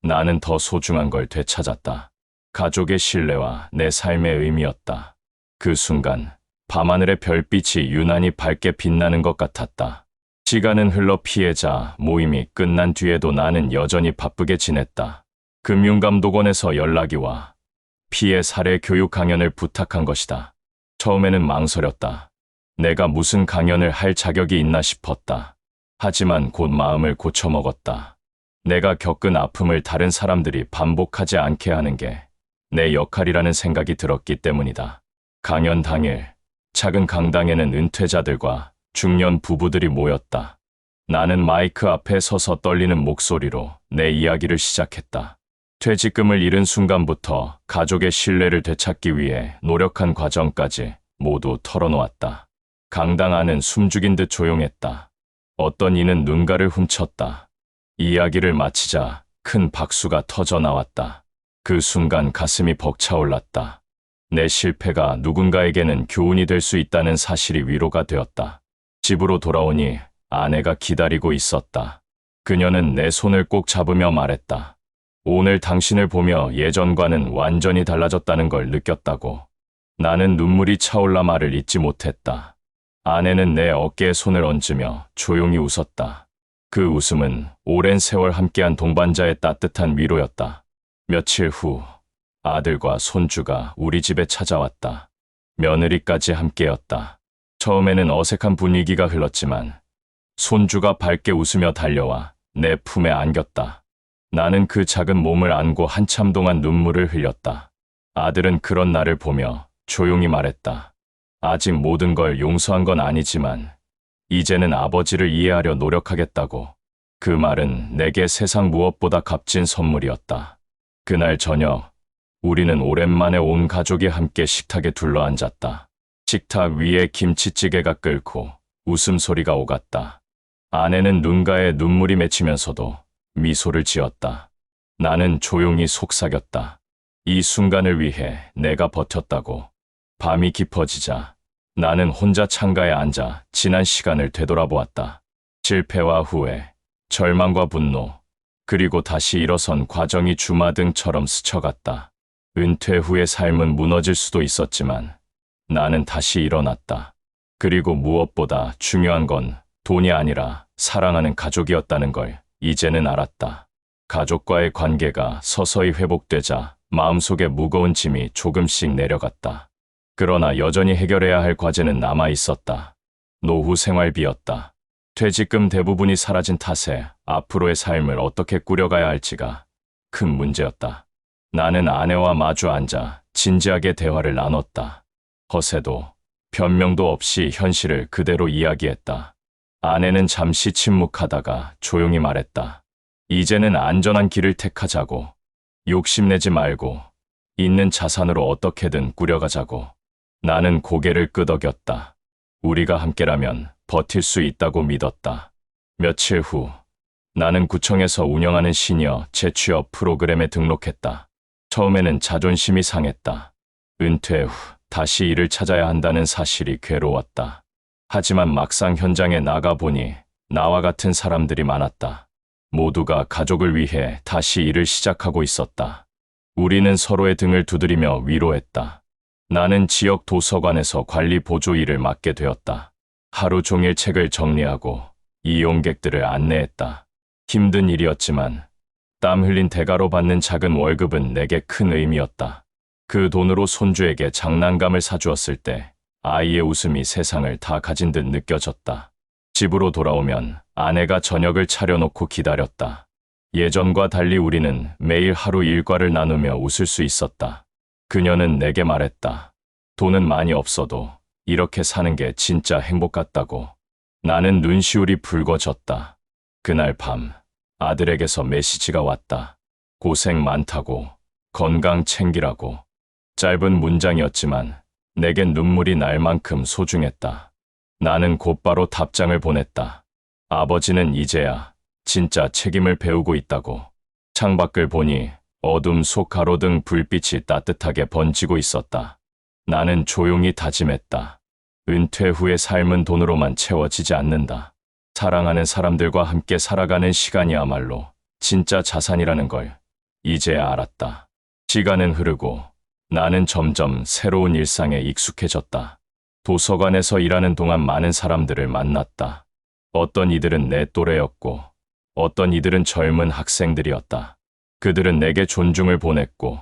나는 더 소중한 걸 되찾았다. 가족의 신뢰와 내 삶의 의미였다. 그 순간 밤하늘의 별빛이 유난히 밝게 빛나는 것 같았다. 시간은 흘러 피해자 모임이 끝난 뒤에도 나는 여전히 바쁘게 지냈다. 금융감독원에서 연락이 와 피해 사례 교육 강연을 부탁한 것이다. 처음에는 망설였다. 내가 무슨 강연을 할 자격이 있나 싶었다. 하지만 곧 마음을 고쳐먹었다. 내가 겪은 아픔을 다른 사람들이 반복하지 않게 하는 게 내 역할이라는 생각이 들었기 때문이다. 강연 당일, 작은 강당에는 은퇴자들과 중년 부부들이 모였다. 나는 마이크 앞에 서서 떨리는 목소리로 내 이야기를 시작했다. 퇴직금을 잃은 순간부터 가족의 신뢰를 되찾기 위해 노력한 과정까지 모두 털어놓았다. 강당 안은 숨죽인 듯 조용했다. 어떤 이는 눈가를 훔쳤다. 이야기를 마치자 큰 박수가 터져 나왔다. 그 순간 가슴이 벅차올랐다. 내 실패가 누군가에게는 교훈이 될 수 있다는 사실이 위로가 되었다. 집으로 돌아오니 아내가 기다리고 있었다. 그녀는 내 손을 꼭 잡으며 말했다. 오늘 당신을 보며 예전과는 완전히 달라졌다는 걸 느꼈다고. 나는 눈물이 차올라 말을 잇지 못했다. 아내는 내 어깨에 손을 얹으며 조용히 웃었다. 그 웃음은 오랜 세월 함께한 동반자의 따뜻한 위로였다. 며칠 후 아들과 손주가 우리 집에 찾아왔다. 며느리까지 함께였다. 처음에는 어색한 분위기가 흘렀지만 손주가 밝게 웃으며 달려와 내 품에 안겼다. 나는 그 작은 몸을 안고 한참 동안 눈물을 흘렸다. 아들은 그런 나를 보며 조용히 말했다. 아직 모든 걸 용서한 건 아니지만 이제는 아버지를 이해하려 노력하겠다고. 그 말은 내게 세상 무엇보다 값진 선물이었다. 그날 저녁 우리는 오랜만에 온 가족이 함께 식탁에 둘러앉았다. 식탁 위에 김치찌개가 끓고 웃음소리가 오갔다. 아내는 눈가에 눈물이 맺히면서도 미소를 지었다. 나는 조용히 속삭였다. 이 순간을 위해 내가 버텼다고. 밤이 깊어지자 나는 혼자 창가에 앉아 지난 시간을 되돌아보았다. 실패와 후회, 절망과 분노, 그리고 다시 일어선 과정이 주마등처럼 스쳐갔다. 은퇴 후의 삶은 무너질 수도 있었지만 나는 다시 일어났다. 그리고 무엇보다 중요한 건 돈이 아니라 사랑하는 가족이었다는 걸 이제는 알았다. 가족과의 관계가 서서히 회복되자 마음속에 무거운 짐이 조금씩 내려갔다. 그러나 여전히 해결해야 할 과제는 남아 있었다. 노후 생활비였다. 퇴직금 대부분이 사라진 탓에 앞으로의 삶을 어떻게 꾸려가야 할지가 큰 문제였다. 나는 아내와 마주 앉아 진지하게 대화를 나눴다. 허세도 변명도 없이 현실을 그대로 이야기했다. 아내는 잠시 침묵하다가 조용히 말했다. 이제는 안전한 길을 택하자고. 욕심내지 말고 있는 자산으로 어떻게든 꾸려가자고. 나는 고개를 끄덕였다. 우리가 함께라면 버틸 수 있다고 믿었다. 며칠 후 나는 구청에서 운영하는 시니어 재취업 프로그램에 등록했다. 처음에는 자존심이 상했다. 은퇴 후 다시 일을 찾아야 한다는 사실이 괴로웠다. 하지만 막상 현장에 나가보니 나와 같은 사람들이 많았다. 모두가 가족을 위해 다시 일을 시작하고 있었다. 우리는 서로의 등을 두드리며 위로했다. 나는 지역 도서관에서 관리 보조 일을 맡게 되었다. 하루 종일 책을 정리하고 이용객들을 안내했다. 힘든 일이었지만 땀 흘린 대가로 받는 작은 월급은 내게 큰 의미였다. 그 돈으로 손주에게 장난감을 사주었을 때 아이의 웃음이 세상을 다 가진 듯 느껴졌다. 집으로 돌아오면 아내가 저녁을 차려놓고 기다렸다. 예전과 달리 우리는 매일 하루 일과를 나누며 웃을 수 있었다. 그녀는 내게 말했다. 돈은 많이 없어도 이렇게 사는 게 진짜 행복 같다고. 나는 눈시울이 붉어졌다. 그날 밤 아들에게서 메시지가 왔다. 고생 많다고, 건강 챙기라고. 짧은 문장이었지만 내겐 눈물이 날 만큼 소중했다. 나는 곧바로 답장을 보냈다. 아버지는 이제야 진짜 책임을 배우고 있다고. 창밖을 보니 어둠 속 가로등 불빛이 따뜻하게 번지고 있었다. 나는 조용히 다짐했다. 은퇴 후의 삶은 돈으로만 채워지지 않는다. 사랑하는 사람들과 함께 살아가는 시간이야말로 진짜 자산이라는 걸 이제야 알았다. 시간은 흐르고 나는 점점 새로운 일상에 익숙해졌다. 도서관에서 일하는 동안 많은 사람들을 만났다. 어떤 이들은 내 또래였고 어떤 이들은 젊은 학생들이었다. 그들은 내게 존중을 보냈고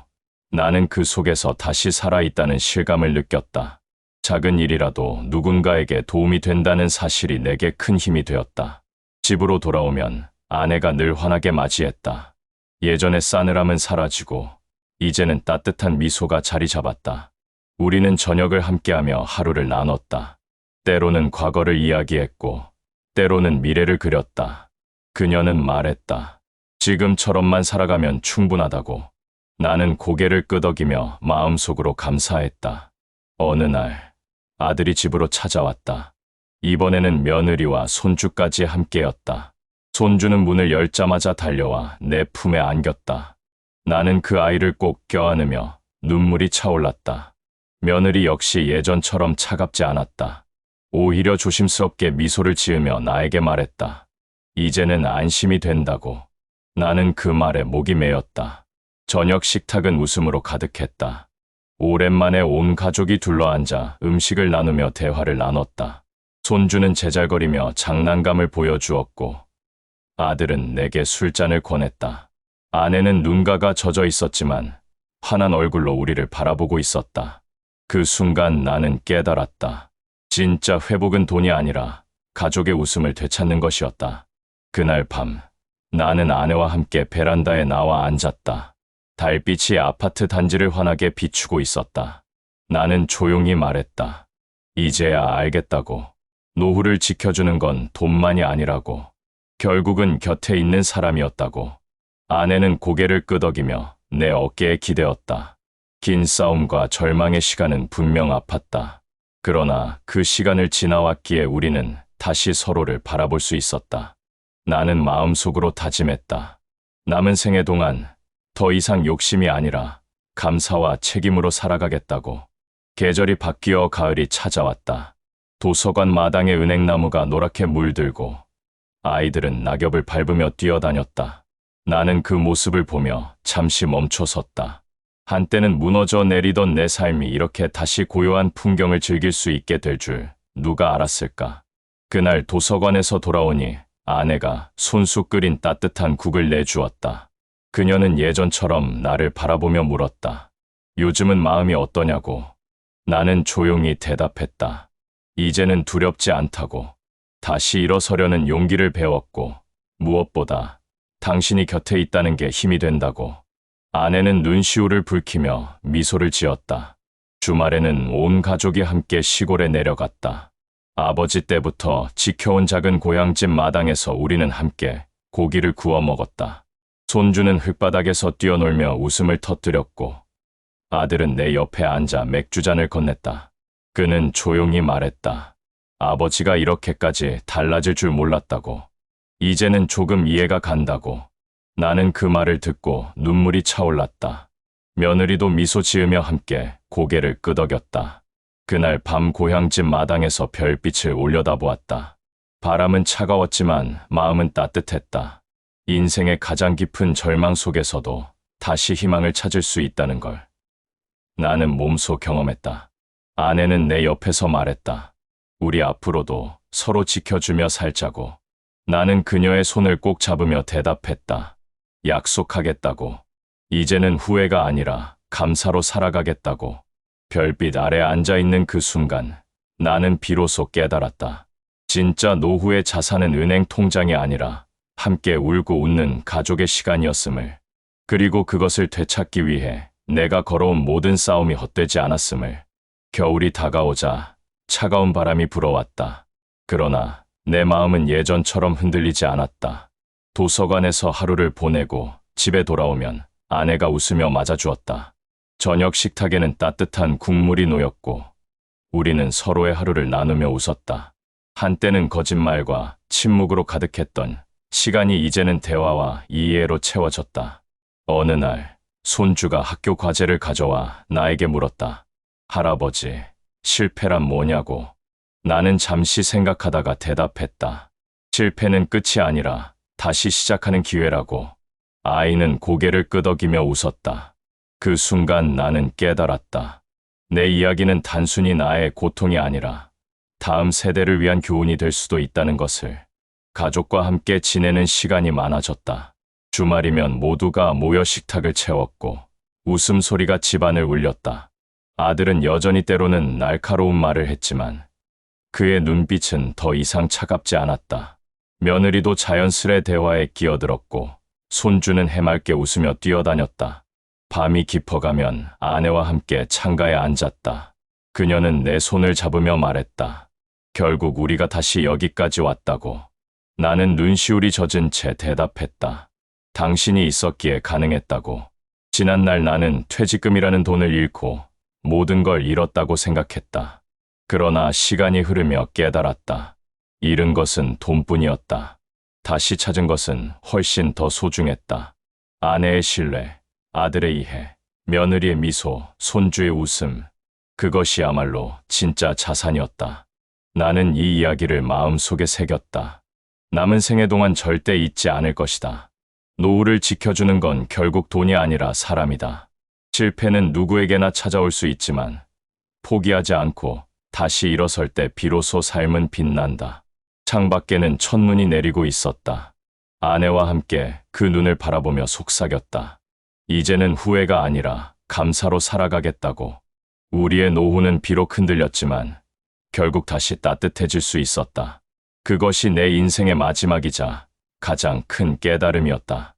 나는 그 속에서 다시 살아있다는 실감을 느꼈다. 작은 일이라도 누군가에게 도움이 된다는 사실이 내게 큰 힘이 되었다. 집으로 돌아오면 아내가 늘 환하게 맞이했다. 예전의 싸늘함은 사라지고 이제는 따뜻한 미소가 자리 잡았다. 우리는 저녁을 함께하며 하루를 나눴다. 때로는 과거를 이야기했고 때로는 미래를 그렸다. 그녀는 말했다. 지금처럼만 살아가면 충분하다고. 나는 고개를 끄덕이며 마음속으로 감사했다. 어느 날 아들이 집으로 찾아왔다. 이번에는 며느리와 손주까지 함께였다. 손주는 문을 열자마자 달려와 내 품에 안겼다. 나는 그 아이를 꼭 껴안으며 눈물이 차올랐다. 며느리 역시 예전처럼 차갑지 않았다. 오히려 조심스럽게 미소를 지으며 나에게 말했다. 이제는 안심이 된다고. 나는 그 말에 목이 메었다. 저녁 식탁은 웃음으로 가득했다. 오랜만에 온 가족이 둘러앉아 음식을 나누며 대화를 나눴다. 손주는 제잘거리며 장난감을 보여주었고 아들은 내게 술잔을 권했다. 아내는 눈가가 젖어 있었지만 환한 얼굴로 우리를 바라보고 있었다. 그 순간 나는 깨달았다. 진짜 회복은 돈이 아니라 가족의 웃음을 되찾는 것이었다. 그날 밤 나는 아내와 함께 베란다에 나와 앉았다. 달빛이 아파트 단지를 환하게 비추고 있었다. 나는 조용히 말했다. 이제야 알겠다고. 노후를 지켜주는 건 돈만이 아니라고. 결국은 곁에 있는 사람이었다고. 아내는 고개를 끄덕이며 내 어깨에 기대었다. 긴 싸움과 절망의 시간은 분명 아팠다. 그러나 그 시간을 지나왔기에 우리는 다시 서로를 바라볼 수 있었다. 나는 마음속으로 다짐했다. 남은 생애 동안 더 이상 욕심이 아니라 감사와 책임으로 살아가겠다고. 계절이 바뀌어 가을이 찾아왔다. 도서관 마당에 은행나무가 노랗게 물들고 아이들은 낙엽을 밟으며 뛰어다녔다. 나는 그 모습을 보며 잠시 멈춰섰다. 한때는 무너져 내리던 내 삶이 이렇게 다시 고요한 풍경을 즐길 수 있게 될 줄 누가 알았을까. 그날 도서관에서 돌아오니 아내가 손수 끓인 따뜻한 국을 내주었다. 그녀는 예전처럼 나를 바라보며 물었다. 요즘은 마음이 어떠냐고. 나는 조용히 대답했다. 이제는 두렵지 않다고. 다시 일어서려는 용기를 배웠고 무엇보다 당신이 곁에 있다는 게 힘이 된다고. 아내는 눈시울을 붉히며 미소를 지었다. 주말에는 온 가족이 함께 시골에 내려갔다. 아버지 때부터 지켜온 작은 고향집 마당에서 우리는 함께 고기를 구워 먹었다. 손주는 흙바닥에서 뛰어놀며 웃음을 터뜨렸고 아들은 내 옆에 앉아 맥주잔을 건넸다. 그는 조용히 말했다. 아버지가 이렇게까지 달라질 줄 몰랐다고. 이제는 조금 이해가 간다고. 나는 그 말을 듣고 눈물이 차올랐다. 며느리도 미소 지으며 함께 고개를 끄덕였다. 그날 밤 고향집 마당에서 별빛을 올려다보았다. 바람은 차가웠지만 마음은 따뜻했다. 인생의 가장 깊은 절망 속에서도 다시 희망을 찾을 수 있다는 걸 나는 몸소 경험했다. 아내는 내 옆에서 말했다. 우리 앞으로도 서로 지켜주며 살자고. 나는 그녀의 손을 꼭 잡으며 대답했다. 약속하겠다고. 이제는 후회가 아니라 감사로 살아가겠다고. 별빛 아래 앉아있는 그 순간 나는 비로소 깨달았다. 진짜 노후의 자산은 은행 통장이 아니라 함께 울고 웃는 가족의 시간이었음을. 그리고 그것을 되찾기 위해 내가 걸어온 모든 싸움이 헛되지 않았음을. 겨울이 다가오자 차가운 바람이 불어왔다. 그러나 내 마음은 예전처럼 흔들리지 않았다. 도서관에서 하루를 보내고 집에 돌아오면 아내가 웃으며 맞아주었다. 저녁 식탁에는 따뜻한 국물이 놓였고 우리는 서로의 하루를 나누며 웃었다. 한때는 거짓말과 침묵으로 가득했던 시간이 이제는 대화와 이해로 채워졌다. 어느 날 손주가 학교 과제를 가져와 나에게 물었다. 할아버지, 실패란 뭐냐고. 나는 잠시 생각하다가 대답했다. 실패는 끝이 아니라 다시 시작하는 기회라고. 아이는 고개를 끄덕이며 웃었다. 그 순간 나는 깨달았다. 내 이야기는 단순히 나의 고통이 아니라 다음 세대를 위한 교훈이 될 수도 있다는 것을. 가족과 함께 지내는 시간이 많아졌다. 주말이면 모두가 모여 식탁을 채웠고 웃음소리가 집안을 울렸다. 아들은 여전히 때로는 날카로운 말을 했지만 그의 눈빛은 더 이상 차갑지 않았다. 며느리도 자연스레 대화에 끼어들었고 손주는 해맑게 웃으며 뛰어다녔다. 밤이 깊어가면 아내와 함께 창가에 앉았다. 그녀는 내 손을 잡으며 말했다. 결국 우리가 다시 여기까지 왔다고. 나는 눈시울이 젖은 채 대답했다. 당신이 있었기에 가능했다고. 지난날 나는 퇴직금이라는 돈을 잃고 모든 걸 잃었다고 생각했다. 그러나 시간이 흐르며 깨달았다. 잃은 것은 돈뿐이었다. 다시 찾은 것은 훨씬 더 소중했다. 아내의 신뢰, 아들의 이해, 며느리의 미소, 손주의 웃음. 그것이야말로 진짜 자산이었다. 나는 이 이야기를 마음속에 새겼다. 남은 생애 동안 절대 잊지 않을 것이다. 노후를 지켜주는 건 결국 돈이 아니라 사람이다. 실패는 누구에게나 찾아올 수 있지만 포기하지 않고 다시 일어설 때 비로소 삶은 빛난다. 창밖에는 첫눈이 내리고 있었다. 아내와 함께 그 눈을 바라보며 속삭였다. 이제는 후회가 아니라 감사로 살아가겠다고. 우리의 노후는 비록 흔들렸지만 결국 다시 따뜻해질 수 있었다. 그것이 내 인생의 마지막이자 가장 큰 깨달음이었다.